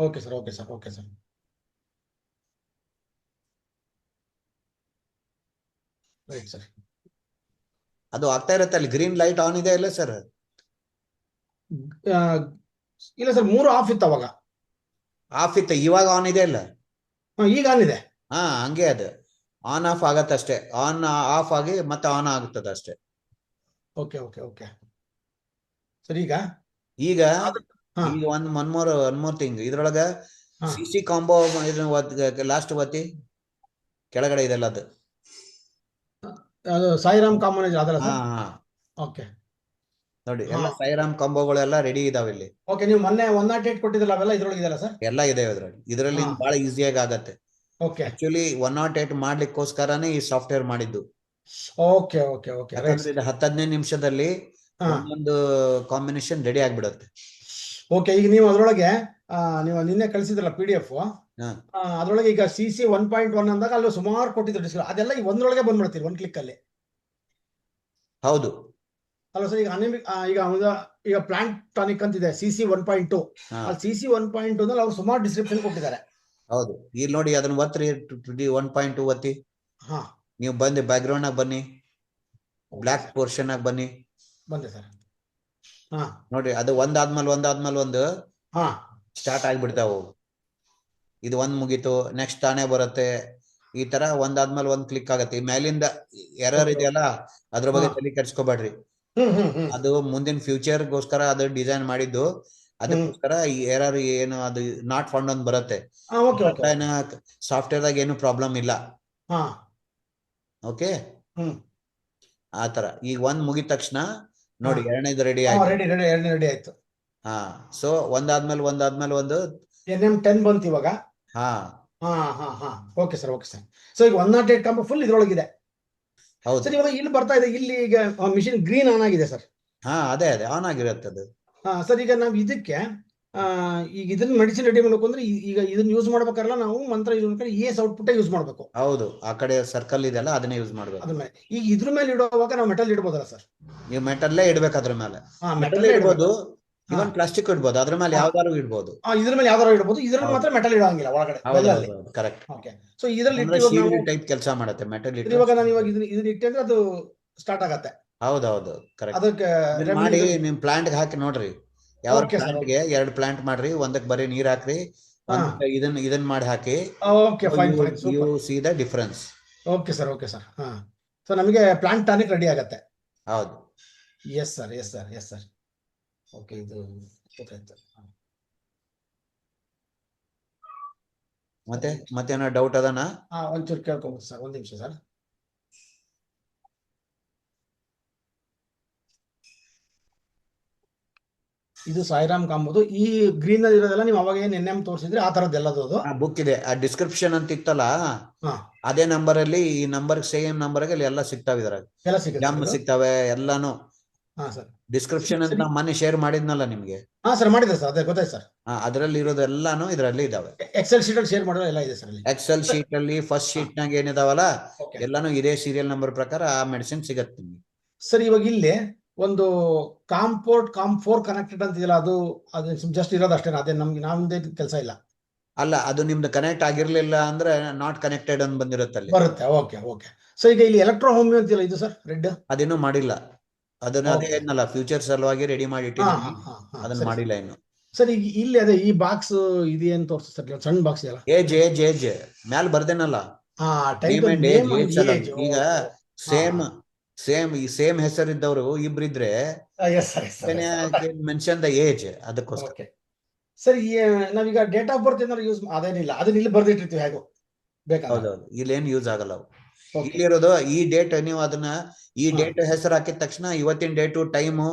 Okay sir. Right sir. ಅದು ಆಗ್ತಾ ಇರುತ್ತೆ ಅಲ್ಲಿ. ಗ್ರೀನ್ ಲೈಟ್ ಆನ್ ಇದೆ ಇಲ್ಲ ಸರ್? ಇಲ್ಲ ಸರ್, 3 ಆಫ್ ಇತ್ತು ಅವಾಗ. ಆಫ್ ಇತ್ತು, ಇವಾಗ ಆನ್ ಇದೆ ಇಲ್ಲ? ಈಗ ಆನ್ ಇದೆ. ಹಂಗೆ ಅದು ಆನ್ ಆಫ್ ಆಗತ್ತೆ ಅಷ್ಟೇ. ಆನ್ ಆಫ್ ಆಗಿ ಮತ್ತೆ ಆನ್ ಆಗುತ್ತದೆ ಅಷ್ಟೇ. Okay sir. ಈಗ ಒನ್ ಮೋರ್ ಥಿಂಗ್, ಇದ್ರೊಳಗ CC ಕಾಂಬೋ ಲಾಸ್ಟ್ ಒತ್ತಿ ಕೆಳಗಡೆ ಇದೆಲ್ಲ ಅದು ಸಾಯಿರಾಮ್ ಕಾಂಬಿನೇಷನ್ ಅದಲ್ಲ ಸರ್? ಓಕೆ ನೋಡಿ, ಎಲ್ಲ ಸಾಯಿರಾಮ್ ಕಾಂಬೋಗಳೆಲ್ಲ ರೆಡಿ ಇದಾವೆ ಇಲ್ಲಿ. ಓಕೆ, ನೀವು ಮೊನ್ನೆ 108 ಕೊಟ್ಟಿದ್ರಲ್ಲ, ಅವೆಲ್ಲ ಇದ್ರೊಳಗೆ ಇದೆಯಲ್ಲ ಸರ್? ಎಲ್ಲ ಇದೆ ಇದರಲ್ಲಿ ಬಹಳ ಈಸಿಯಾಗಿ ಆಗತ್ತೆ. ಓಕೆ, ಆಕ್ಚುಲಿ 108 ಮಾಡ್ಲಿಕ್ಕೋಸ್ಕರನೇ ಈ ಸಾಫ್ಟ್ವೇರ್ ಮಾಡಿದ್ದು. ಓಕೆ. ಯಾಕಂದ್ರೆ ಇದು 10-15 ನಿಮಿಷದಲ್ಲಿ ಒಂದೊಂದು ಕಾಂಬಿನೇಷನ್ ರೆಡಿ ಆಗ್ಬಿಡುತ್ತೆ. ಓಕೆ, ಈಗ ನೀವು ಅದ್ರೊಳಗೆ ನೀವು ನಿನ್ನೆ ಕಳಿಸಿದ್ರಲ್ಲ PDF, ಅದ್ರೊಳಗೆ ಈಗ CC 1.1 ಅಂದಾಗ ಅಲ್ಲಿ ಸುಮಾರು ಕೊಟ್ಟಿದ್ರು ಡಿಸ್ಕ್, ಅದೆಲ್ಲ ಈ ಒಂದ್ರೊಳಗೆ ಬಂದ್ಬಿಡ್ತೀರಿ ಒಂದ್ ಕ್ಲಿಕ್ ಅಲ್ಲಿ? ಹೌದು ಅಲ್ಲ ಸರ್, ಈಗ ಪ್ಲಾಂಟ್ ಟಾನಿಕ್ ಅಂತಿದೆ CC 1.2, ಅಲ್ಲಿ CC 1.2 ನಲ್ಲಿ ಅವ್ರು ಸುಮಾರು ಡಿಸ್ಕ್ರಿಪ್ಷನ್ ಕೊಟ್ಟಿದ್ದಾರೆ. ಹೌದು, ಇಲ್ಲಿ ನೋಡಿ ಅದನ್ನ ಒತ್ತಿ 1.2 ಒತ್ತಿ. ನೀವು ಬಂದು ಬ್ಯಾಕ್ ಗ್ರೌಂಡ್ ಆಗಿ ಬನ್ನಿ, ಬ್ಲಾಕ್ ಪೋರ್ಷನ್ ಆಗಿ ಬನ್ನಿ. ಬಂದೆ ಸರ್. ನೋಡ್ರಿ, ಅದು ಒಂದಾದ್ಮೇಲೆ ಒಂದು ಸ್ಟಾರ್ಟ್ ಆಗ್ಬಿಡ್ತಾವು. ಇದು ಒಂದ್ ಮುಗೀತು, ನೆಕ್ಸ್ಟ್ ತಾನೇ ಬರುತ್ತೆ. ಈ ತರ ಒಂದಾದ್ಮೇಲೆ ಒಂದ್ ಕ್ಲಿಕ್ ಆಗತ್ತೆ. ಈ ಮೇಲಿಂದ ಎರರ್ ಇದೆಯಲ್ಲ, ಅದ್ರ ಬಗ್ಗೆ ತಲೆ ಕೆಡ್ಸ್ಕೊಬೇಡ್ರಿ. ಅದು ಮುಂದಿನ ಫ್ಯೂಚರ್ಗೋಸ್ಕರ ಅದು ಡಿಸೈನ್ ಮಾಡಿದ್ದು. ಅದಕ್ಕೋಸ್ಕರ ಈ ಎರರ್ ಏನು ಅದು ನಾಟ್ ಫೌಂಡ್ ಅಂತ ಬರುತ್ತೆ. ಸಾಫ್ಟ್ವೇರ್ ದಾಗ ಏನು ಪ್ರಾಬ್ಲಮ್ ಇಲ್ಲ. ಓಕೆ, ಆತರ. ಈಗ ಒಂದ್ ಮುಗಿದ ತಕ್ಷಣ ನೋಡಿ ಎರಡನೇದು ರೆಡಿ ಆಯ್ತು. ಸೊ ಒಂದಾದ್ಮೇಲೆ ಒಂದು NM10 ಬಂತು ಇವಾಗ. Okay sir. ಸೊ ಈಗ 108 ಕಾಂಬೋ ಫುಲ್ ಇದ್ರೊಳಗಿದೆ. ಹೌದು ಸರ್. ಇವಾಗ ಇಲ್ಲಿ ಬರ್ತಾ ಇದೆ, ಇಲ್ಲಿ ಈಗ ಮಿಷಿನ್ ಗ್ರೀನ್ ಆನ್ ಆಗಿದೆ ಸರ್. ಅದೇ ಆನ್ ಆಗಿರುತ್ತೆ ಅದು. ಸರ್, ಈಗ ನಾವು ಇದಕ್ಕೆ ಈಗ ಇದನ್ನ ಮೆಡಿಸಿನ್ ರೆಡಿ ಮಾಡ್ಬೇಕು ಅಂದ್ರೆ ಈಗ ಇದನ್ನ ಯೂಸ್ ಮಾಡ್ಬೇಕಾರಲ್ಲ, ನಾವು ಮಂತ್ರ ಯೂಸ್ ಮಾಡ್ಬೇಕಾದ್ರೆ ES ಔಟ್ಪುಟ್ ಯೂಸ್ ಮಾಡ್ಬೇಕು. ಹೌದು, ಆ ಕಡೆ ಸರ್ಕಲ್ ಇದೆಲ್ಲ ಅದನ್ನೇ ಯೂಸ್ ಮಾಡ್ಬೇಕು. ಈಗ ಇದ್ರ ಮೇಲೆ ಇಡುವಾಗ ನಾವು ಮೆಟಲ್ ಇಡ್ಬೋದಲ್ಲ ಸರ್? ನೀವು ಮೆಟಲ್ಲೇ ಇಡ್ಬೇಕು. ಅದ್ರ ಮೇಲೆ ಮೆಟಲ್ ಇಡ್ಬೋದು, ಇವನ್ ಪ್ಲಾಸ್ಟಿಕ್ ಇಡ್ಬೋದು, ಅದ್ರ ಮೇಲೆ ಯಾವ್ದಾರು ಇಡ್ಬೋದು. ಇದ್ರ ಮೇಲೆ ಯಾವ್ದಾರು ಇಡ್ಬೋದು, ಇದ್ರಲ್ಲಿ ಮಾತ್ರ ಮೆಟಲ್ ಇಡಂಗಿಲ್ಲ ಒಳಗಡೆ. ಕರೆಕ್ಟ್. ಸೊ ಇದರಲ್ಲಿ ಟೈಪ್ ಕೆಲಸ ಮಾಡುತ್ತೆ ಮೆಟಲ್. ಇವಾಗ ನಾನು ಇದನ್ನ ಇಟ್ಟೆ ಅಂದ್ರೆ ಅದು ಸ್ಟಾರ್ಟ್ ಆಗತ್ತೆ. ಹೌದೌದು ಕರೆಕ್ಟ್. ಅದಕ್ಕೆ ಮಾಡಿ ನಿಮ್ ಪ್ಲಾಂಟ್ ಹಾಕಿ ನೋಡ್ರಿ. ಯಾವ ಪ್ಲಾಂಟ್ಗೆ 2 ಪ್ಲಾಂಟ್ ಮಾಡ್ರಿ, ಒಂದಕ್ಕೆ ಬರೀ ನೀರ್ ಹಾಕ್ರಿ, ಇದನ್ನ ಮಾಡಿ ಹಾಕಿ. Okay, fine fine, you super. See the difference. Okay sir, okay sir. ಹಾ, ಸೊ ನಮಗೆ ಪ್ಲಾಂಟ್ ಟಾನಿಕ್ ರೆಡಿ ಆಗತ್ತೆ. ಹೌದು. Yes sir, yes sir, yes sir. Okay, ಇದು ಗೊತ್ತಾಯ್ತು. ಮತ್ತೇನೋ ಡೌಟ್ ಅದನಾ? ಒಂಚೂರು ಕೇಳ್ಕೊಬೋದು ಸರ್, ಒಂದ್ ನಿಮಿಷ ಸರ್. ಇದು ಸಾಯಿರಾಮ್ ಕಾಂಬೋದು. ಈ ಗ್ರೀನ್ ಅಲ್ಲಿ ಇರೋದೆಲ್ಲ ನೀವು ಅವಾಗ ಏನ್ NM ತೋರಿಸಿದ್ರೆ ಆ ತರದ್ದು ಎಲ್ಲದು ಅದು ಬುಕ್ ಇದೆ. ಆ ಡಿಸ್ಕ್ರಿಪ್ಷನ್ ಅಂತ ಇತ್ತಲ್ಲ, ಹಾ, ಅದೇ ನಂಬರ್ ಅಲ್ಲಿ ಈ ನಂಬರ್ ಸೇಮ್ ನಂಬರ್ ಅಲ್ಲಿ ಎಲ್ಲ ಸಿಗ್ತಾವೆ. ಇದ್ರಾಗ ಎಲ್ಲ ಸಿಗುತ್ತೆ ಜಾಮ್ ಇದು? ಸಿಗ್ತಾವೆ ಎಲ್ಲಾನು. ಹಾ ಸರ್, ಡಿಸ್ಕ್ರಿಪ್ಷನ್ ಅಂತ ಮೊನ್ನೆ ಶೇರ್ ಮಾಡಿದ್ನಲ್ಲ ನಿಮ್ಗೆ. ಹಾ ಸರ್, ಮಾಡಿದೆ ಸರ್, ಅದೇ ಗೊತ್ತಾಯ್ತು ಸರ್. ಅದ್ರಲ್ಲಿ ಇರೋದು ಎಲ್ಲಾನು ಇದ್ರಲ್ಲಿ ಇದಾವೆ. ಎಕ್ಸೆಲ್ ಶೀಟ್ ಅಲ್ಲಿ ಶೇರ್ ಮಾಡೋದು ಎಲ್ಲ ಇದೆ ಸರ್ ಅಲ್ಲಿ. ಎಕ್ಸೆಲ್ ಶೀಟ್ ಅಲ್ಲಿ ಫಸ್ಟ್ ಶೀಟ್ ನಾಗ ಏನಿದಾವಲ್ಲ ಓಕೆ ಎಲ್ಲಾನು ಇದೇ ಸೀರಿಯಲ್ ನಂಬರ್ ಪ್ರಕಾರ ಆ ಮೆಡಿಸಿನ್ ಸಿಗತ್ತೆ ನಿಮ್ಗೆ. ಸರ್, ಇವಾಗ ಇಲ್ಲಿ ಒಂದು ಕಾಂಪೋರ್ಟ್ COM4 ಕನೆಕ್ಟೆಡ್ ಅಂತಿಲ್ಲ, ಅದು ಜಸ್ಟ್ ಇರೋದು ಅಷ್ಟೇ. ಅದೇ ನಮ್ದೇ ಕೆಲಸ ಇಲ್ಲ. ಅಲ್ಲ, ಅದು ನಿಮ್ದು ಕನೆಕ್ಟ್ ಆಗಿರ್ಲಿಲ್ಲ ಅಂದ್ರೆ ನಾಟ್ ಕನೆಕ್ಟೆಡ್ ಅಂತ ಬಂದಿರುತ್ತಲ್ಲಿ ಬರುತ್ತೆ. Okay okay. ಸೊ ಈಗ ಇಲ್ಲಿ ಎಲೆಕ್ಟ್ರೋ ಹೋಮಿಯೋ ಅಂತಿಲ್ಲ, ಇದು ಸರ್ ರೆಡ್ ಅದೇನು ಮಾಡಿಲ್ಲ. ಅದನ್ನ ಅದೇ ಏನಲ್ಲ ಫ್ಯೂಚರ್ ಸಲುವಾಗಿ ರೆಡಿ ಮಾಡಿ ಇಟ್ಟಿದ್ದೀನಿ. ಅದನ್ನ ಮಾಡಿಲ್ಲ ಇನ್ನು. ಸರ್, ಈಗ ಇಲ್ಲಿ ಅದೇ ಈ ಬಾಕ್ಸ್ ಇದೇನ್ ತೋರಿಸ್ ಸರ್, ಸಣ್ಣ ಬಾಕ್ಸ್ ಇದೆಯಲ್ಲ, ಏಜ್ ಏಜ್ ಏಜ್ ಮ್ಯಾಲ್ ಬರ್ದೇನಲ್ಲ. ಈಗ ಸೇಮ್ ಹೆಸರಿದ್ದವರು ಇಬ್ರಿದ್ರೆ ಮೆನ್ಷನ್ ದ ಏಜ್, ಅದಕ್ಕೋಸ್ಕರ. ಸರ್, ನಾವೀಗ ಡೇಟ್ ಆಫ್ ಬರ್ತ್ ಏನಾದ್ರು ಯೂಸ್ ಅದೇನಿಲ್ಲ, ಅದನ್ನ ಇಲ್ಲಿ ಬರ್ದಿಟ್ಟಿರ್ತೀವಿ ಹೇಗೋ ಬೇಕಾದ್ರೆ. ಹೌದೌದು, ಇಲ್ಲೇನು ಯೂಸ್ ಆಗಲ್ಲ ಅವು. ಇಲ್ಲಿರೋದು ಈ ಡೇಟ್, ನೀವು ಅದನ್ನ ಈ ಡೇಟ್ ಹೆಸರು ಹಾಕಿದ ತಕ್ಷಣ ಇವತ್ತಿನ ಡೇಟು ಟೈಮು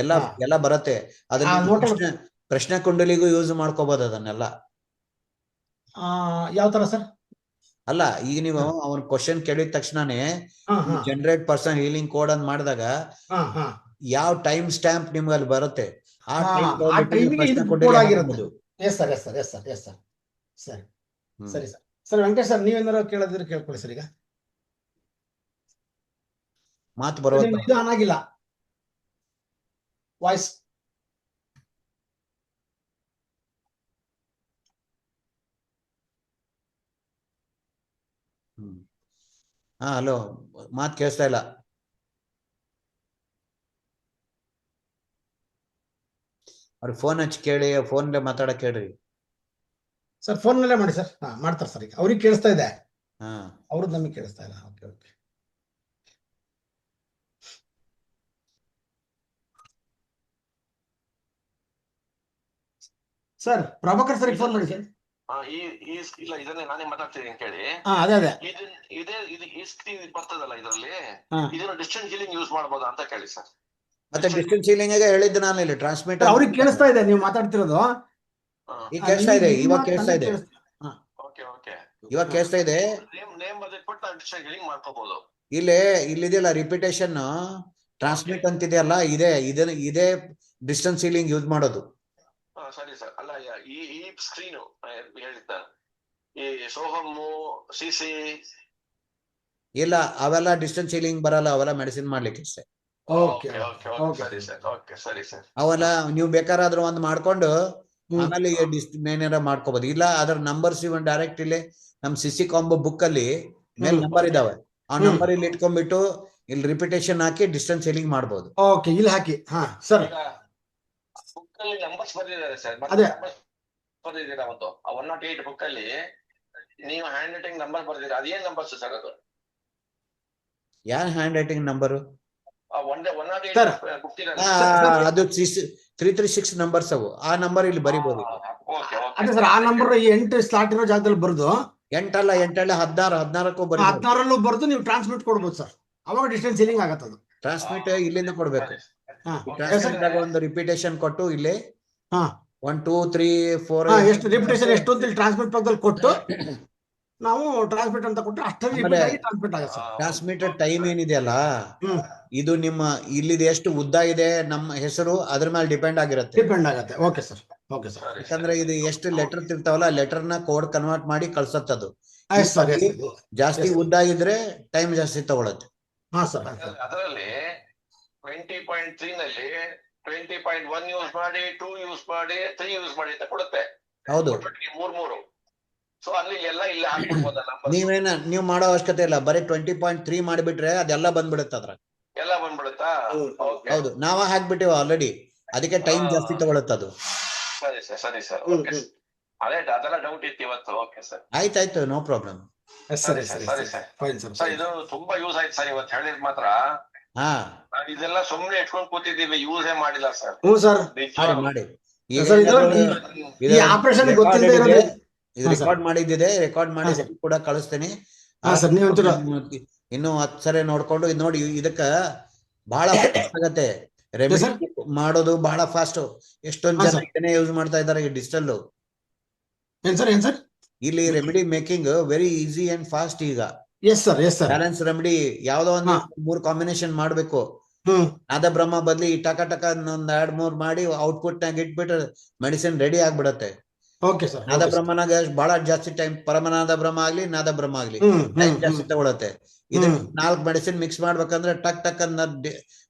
ಎಲ್ಲ ಬರುತ್ತೆ. ಅದನ್ನ ಪ್ರಶ್ನೆ ಕುಂಡಲಿಗೂ ಯೂಸ್ ಮಾಡ್ಕೋಬಹುದು ಅದನ್ನೆಲ್ಲ. ಯಾವ ತರ ಸರ್? ಅಲ್ಲ, ಈಗ ನೀವು ಅವನ್ ಕ್ವಶನ್ ಕೇಳಿದ ತಕ್ಷಣನೇ ಜನರೇಟ್ ಪರ್ಸನ್ ಹೀಲಿಂಗ್ ಕೋಡ್ ಅಂತ ಮಾಡಿದಾಗ ಯಾವ ಟೈಮ್ ಸ್ಟ್ಯಾಂಪ್ ನಿಮ್ಗೆ ಅಲ್ಲಿ ಬರುತ್ತೆ, ಆ ಪ್ರಶ್ನೆ ಕುಂಡಲಿ. ಸರಿ ಸರ್. ಸರ್ ವೆಂಕಟೇಶ್ ಸರ್, ನೀವೇನಾರು ಕೇಳೋದಿದ್ರೆ ಕೇಳ್ಕೊಳ್ಳಿ ಸರ್. ಈಗ ಮಾತು ಬರೋದು ಇದು ಆನ್ ಆಗಿಲ್ಲ ವಾಯ್ಸ್. ಹಲೋ, ಮಾತು ಕೇಳಿಸ್ತಾ ಇಲ್ಲ. ಅವ್ರಿಗೆ ಫೋನ್ ಹಚ್ಚಿ ಕೇಳಿ, ಫೋನ್ಲೆ ಮಾತಾಡಕ್ ಕೇಳ್ರಿ ಸರ್. ಫೋನ್ ನಲ್ಲೇ ಮಾಡಿ ಸರ್. ಮಾಡ್ತಾರೆ ಸರ್. ಈಗ ಅವ್ರಿಗೆ ಕೇಳಿಸ್ತಾ ಇದೆ, ಅವ್ರದ್ದು ನಮಗೆ ಕೇಳಿಸ್ತಾ ಇಲ್ಲ. Okay okay sir. Prabhakar sir phone ಮಾಡಿ ಸರ್. ಇಲ್ಲ, ಇದನ್ನೇ ನಾನೇ ಮಾತಾಡ್ತೀನಿ ಕೇಳಿ. ಅದೇ ಈ ಸ್ಕ್ರೀನ್ ಬರ್ತದಲ್ಲ, ಇದರಲ್ಲಿ ಇದನ್ನ ಡಿಸ್ಟೆನ್ಸ್ ಹೀಲಿಂಗ್ ಯೂಸ್ ಮಾಡಬಹುದಾ ಅಂತ ಕೇಳಿ ಸರ್. ಮತ್ತೆ ಡಿಸ್ಟೆನ್ಸ್ ಹೀಲಿಂಗ್ ಹೇಳಿದ್ದು ನಾನು ಇಲ್ಲಿ ಟ್ರಾನ್ಸ್ಮಿಟ್. ಅವ್ರಿಗೆ ಕೇಳಿಸ್ತಾ ಇದೆ ನೀವು ಮಾತಾಡ್ತಿರೋದು. ಈಗ ಕೇಳಿಸ್ತಾ ಇದೆ, ಇವಾಗ ಕೇಳಿಸ್ತಾ ಇದೆ, ಇವಾಗ ಕೇಳಿಸ್ತಾ ಇದೆ. ನೇಮ್ ಬದಲಿಟ್ಬಿಟ್ಟು ಡಿಸ್ಟೆನ್ಸ್ ಹೀಲಿಂಗ್ ಮಾಡ್ಕೋಬಹುದು. ಇಲ್ಲಿದೆಯಲ್ಲ ರಿಪಿಟೇಷನ್ ಟ್ರಾನ್ಸ್ಮಿಟ್ ಅಂತಿದೆಯಲ್ಲ, ಇದೇ ಡಿಸ್ಟೆನ್ಸ್ ಹೀಲಿಂಗ್ ಯೂಸ್ ಮಾಡೋದು. ಸರಿ ಸರ್. ಅಲ್ಲ, ಈ ಸ್ಕ್ರೀನು ಹೇಳಿದ್ದ ಈ ಸೋಹಮ್ಮು ಸಿಸಿ ಇಲ್ಲ, ಅವೆಲ್ಲ ಡಿಸ್ಟೆನ್ಸ್ ಹೀಲಿಂಗ್ ಬರಲ್ಲ, ಅವೆಲ್ಲ ಮೆಡಿಸಿನ್ ಮಾಡ್ಲಿಕ್ಕೆ ಅಷ್ಟೇ. ಸರಿ ಸರ್. ಅವೆಲ್ಲ ನೀವು ಬೇಕಾದ್ರೂ ಒಂದ್ ಮಾಡ್ಕೊಂಡು ಆಮೇಲೆ ಏನಾರ ಮಾಡ್ಕೋಬಹುದು. ಇಲ್ಲ ಅದ್ರ ನಂಬರ್ಸ್ ಇವನ್ ಡೈರೆಕ್ಟ್ ಇಲ್ಲಿ ನಮ್ ಸಿಸಿ ಕಾಂಬೋ ಬುಕ್ ಅಲ್ಲಿ ಮೇಲೆ ನಂಬರ್ ಇದಾವೆ, ಆ ನಂಬರ್ ಇಲ್ಲಿ ಇಟ್ಕೊಂಡ್ಬಿಟ್ಟು ಇಲ್ಲಿ ರಿಪಿಟೇಷನ್ ಹಾಕಿ ಡಿಸ್ಟೆನ್ಸ್ ಹೀಲಿಂಗ್ ಮಾಡಬಹುದು. ಓಕೆ, ಇಲ್ಲಿ ಹಾಕಿ. ಸರ್, ಬುಕ್ ಅಲ್ಲಿ ನಂಬರ್ಸ್ ಬರ್ದಿದ್ದಾರೆ ಸರ್. ಬರ್ದಿದ್ದೀರಾ ಒಂದು 108 ಬುಕ್ ಅಲ್ಲಿ ನೀವು ಹ್ಯಾಂಡ್ ರೈಟಿಂಗ್ ನಂಬರ್ ಬರ್ದಿದ್ದೀರಾ, ಅದೇನ್ ನಂಬರ್ಸ್ ಸರ್ ಅದು? ಯಾರ್ ಹ್ಯಾಂಡ್ ರೈಟಿಂಗ್ ನಂಬರ್? 108 ಬುಕ್ ಇದೆ, ಅದು 336 ನಂಬರ್ಸ್ ಅವು. ಆ ನಂಬರ್ ಇಲ್ಲಿ ಬರಿಬಹುದು. ಅದೇ ಸರ್, ಆ ನಂಬರ್ 8 ಸ್ಲಾಟ್ ಇರೋ ಜಾಗದಲ್ಲಿ ಬರೆದು 8 ಅಲ್ಲ 16 ಬರೀ 16 ಬರೆದು ನೀವು ಟ್ರಾನ್ಸ್ಮಿಟ್ ಕೊಡ್ಬೋದು ಸರ್. ಅವಾಗ ಡಿಸ್ಟೆನ್ಸ್ ಹೀಲಿಂಗ್ ಆಗತ್ತೆ. ಅದು ಟ್ರಾನ್ಸ್ಮಿಟ್ ಇಲ್ಲಿಂದ ಕೊಡ್ಬೇಕು. ಒಂದು ರಿಪಿಟೇಷನ್ ಕೊಟ್ಟು ಇಲ್ಲಿ 1 2 3 4 ಎಷ್ಟು ರಿಪಿಟೇಷನ್ ಎಷ್ಟು ಅಂತ ಟ್ರಾನ್ಸ್ಮಿಟ್ ಪಕ್ಕದಲ್ಲಿ ಕೊಟ್ಟು ನಾವು ಟ್ರಾನ್ಸ್ಮಿಟ್ ಅಂತ ಕೊಟ್ಟು ಅಷ್ಟೇ ಟ್ರಾನ್ಸ್ಮಿಟ್ ಆಗುತ್ತೆ. ಟ್ರಾನ್ಸ್ಮಿಟರ್ ಟೈಮ್ ಏನಿದೆಯಲ್ಲ, ಇದು ನಿಮ್ಮ ಇಲ್ಲಿದ ಎಷ್ಟು ಉದ್ದ ಇದೆ ನಮ್ಮ ಹೆಸರು ಅದ್ರ ಮೇಲೆ ಡಿಪೆಂಡ್ ಆಗಿರುತ್ತೆ. Okay sir, okay sir. ಯಾಕಂದ್ರೆ ಇದು ಎಷ್ಟು ಲೆಟರ್ ಇರ್ತಾವಲ್ಲ, ಲೆಟರ್ ನ ಕೋಡ್ ಕನ್ವರ್ಟ್ ಮಾಡಿ ಕಳ್ಸತ್ತದು. ಜಾಸ್ತಿ ಉದ್ದ ಇದ್ರೆ ಟೈಮ್ ಜಾಸ್ತಿ ತಗೊಳತ್ತೆ. ಅದರಲ್ಲಿ 20.3 ನಲ್ಲಿ 20.1 ಯೂಸ್ ಮಾಡಿ, 2 ಯೂಸ್ ಮಾಡಿ, 3 ಯೂಸ್ ಮಾಡಿ ಅಂತ ಕೊಡುತ್ತೆ. ಹೌದು, 3 ಸೊ ಅಲ್ಲಿ ಎಲ್ಲ ಇಲ್ಲಿ ಹಾಕ್ಬಿಡ್ಬೋದಲ್ಲ. ನೀವು ಮಾಡೋ ಅವಶ್ಯಕತೆ ಇಲ್ಲ, ಬರೀ 20.3 ಮಾಡಿಬಿಟ್ರೆ ಅದೆಲ್ಲ ಬಂದ್ಬಿಡುತ್ತೆ. ಅದ್ರ ಎಲ್ಲ ಬಂದ್ಬಿಡುತ್ತಾ? ಹೌದು, ನಾವ ಹಾಕ್ಬಿಟ್ಟಿವ ಆಲ್ರೆಡಿ, ಅದಕ್ಕೆ ಟೈಮ್ ಜಾಸ್ತಿ ತಗೊಳುತ್ತೆ ಅದು. ಸರಿ ಸರ್, ಸರಿ ಸರ್. ಅದೆಲ್ಲ ಡೌಟ್ ಇತ್ತು ಇವತ್ತು. ಓಕೆ ಸರ್, ಆಯ್ತಾಯ್ತು, ನೋ ಪ್ರಾಬ್ಲಮ್. ಸರಿ ಸರಿ ಸರಿ ಸರ್. Fine sir. ಸರ್ ಇದು ತುಂಬಾ ಯೂಸ್ ಆಯ್ತು ಸರ್ ಇವತ್ತು ಹೇಳಿದ್ ಮಾತ್ರ. ಹಾ ನಾವ್ ಇದೆಲ್ಲ ಸುಮ್ನೆ ಇಟ್ಕೊಂಡ್ ಕೂತಿದ್ದೀವಿ, ಯೂಸೇ ಮಾಡಿಲ್ಲ ಸರ್. ಹ್ಞೂ ಸರ್. ಮಾಡಿ ಸರ್, ಈ ಆಪರೇಷನ್ ಗೊತ್ತಿಲ್ಲದೆ ಇರೋದು ಇದು ರೆಕಾರ್ಡ್ ಮಾಡಿದ್ದಿದೆ, ರೆಕಾರ್ಡ್ ಮಾಡಿ ಕೂಡ ಕಳಿಸ್ತೀನಿ. ಸರ್ ನೀವು ಒಂಚೂರು ಇನ್ನು 10 ಸರಿ ನೋಡ್ಕೊಂಡು ಇದು ನೋಡಿ. ಇದಕ್ಕ ಬಹಳ ಆಗತ್ತೆ ರೆಮಿಡಿ ಮಾಡೋದು, ಬಹಳ ಫಾಸ್ಟ್. ಎಷ್ಟೊಂದ್ ಜನ ಇದನ್ನೇ ಯೂಸ್ ಮಾಡ್ತಾ ಇದಾರೆ ಈ ಡಿಜಿಟಲ್. ಏನ್ ಸರ್ ಇಲ್ಲಿ remedy making very easy and fast. ಈಗ ಎಸ್ ಸರ್ ಬ್ಯಾಲೆನ್ಸ್ ರೆಮಿಡಿ ಯಾವ್ದೋ ಒಂದು 3 ಕಾಂಬಿನೇಷನ್ ಮಾಡ್ಬೇಕು. ನಾದ ಬ್ರಹ್ಮ ಬದ್ಲಿ ಟಕ ಟಕ ಒಂದ್ 2-3 ಮಾಡಿ ಔಟ್ಪುಟ್ ನಾಗ ಇಟ್ಬಿಟ್ರೆ ಮೆಡಿಸಿನ್ ರೆಡಿ ಆಗ್ಬಿಡತ್ತೆ. Okay sir. ನಾದ ಬ್ರಹ್ಮನಾಗ ಬಹಳ ಜಾಸ್ತಿ ಟೈಮ್, ಪರಮನಾದ ಬ್ರಹ್ಮ ಆಗ್ಲಿ ನಾದ ಬ್ರಹ್ಮ ಆಗ್ಲಿ ಟೈಮ್ ಜಾಸ್ತಿ ತಗೊಳತ್ತೆ. ಇದನ್ನ 4 ಮೆಡಿಸಿನ್ ಮಿಕ್ಸ್ ಮಾಡ್ಬೇಕಂದ್ರೆ ಟಕ್ ಟಕ್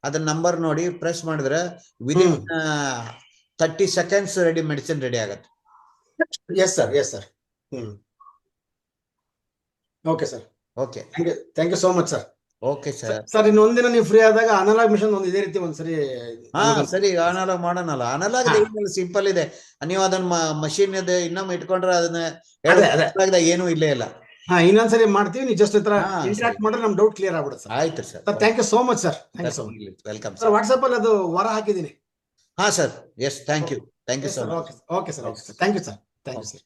ಅದನ್ನ ನಂಬರ್ ನೋಡಿ ಪ್ರೆಸ್ ಮಾಡಿದ್ರೆ ವಿದಿನ್ 30 seconds ಮೆಡಿಸಿನ್ ರೆಡಿ ಆಗತ್ತೆ. Yes sir. Okay sir. Okay, thank you so much sir. Okay sir. Sir ಇನ್ನೊಂದಿನ ನೀವು ಫ್ರೀ ಆದಾಗ ಅನಲಾಗ್ ಮಿಷನ್ ಒಂದು ಇದೇ ರೀತಿ ಒಂದ್ಸರಿ. ಸರಿ, ಅನಲಾಗ್ ಮಾಡೋಣಲ್ಲ. ಅನಲಾಗ್ ಸಿಂಪಲ್ ಇದೆ. ನೀವು ಅದನ್ನ ಮಷೀನ್ ಇನ್ನೊಮ್ಮೆ ಇಟ್ಕೊಂಡ್ರೆ ಅದನ್ನ ಏನು ಇಲ್ಲೇ ಇಲ್ಲ. ಇನ್ನೊಂದ್ಸರಿ ಮಾಡ್ತೀವಿ. ನೀವು ಜಸ್ಟ್ ಇಂಟ್ರಾಕ್ಟ್ ಮಾಡಿದ್ರೆ ನಮ್ ಡೌಟ್ ಕ್ಲಿಯರ್ ಆಗ್ಬಿಡುತ್ತೆ ಸರ್. ಆಯ್ತು sir. Thank you so much sir. Thank you so much. Welcome sir. WhatsApp ಅಲ್ಲಿ ಅದು ವಾರ ಹಾಕಿದ್ದೀನಿ. Sir. Yes, thank you so much. Okay sir. Thank you sir. Thank you sir.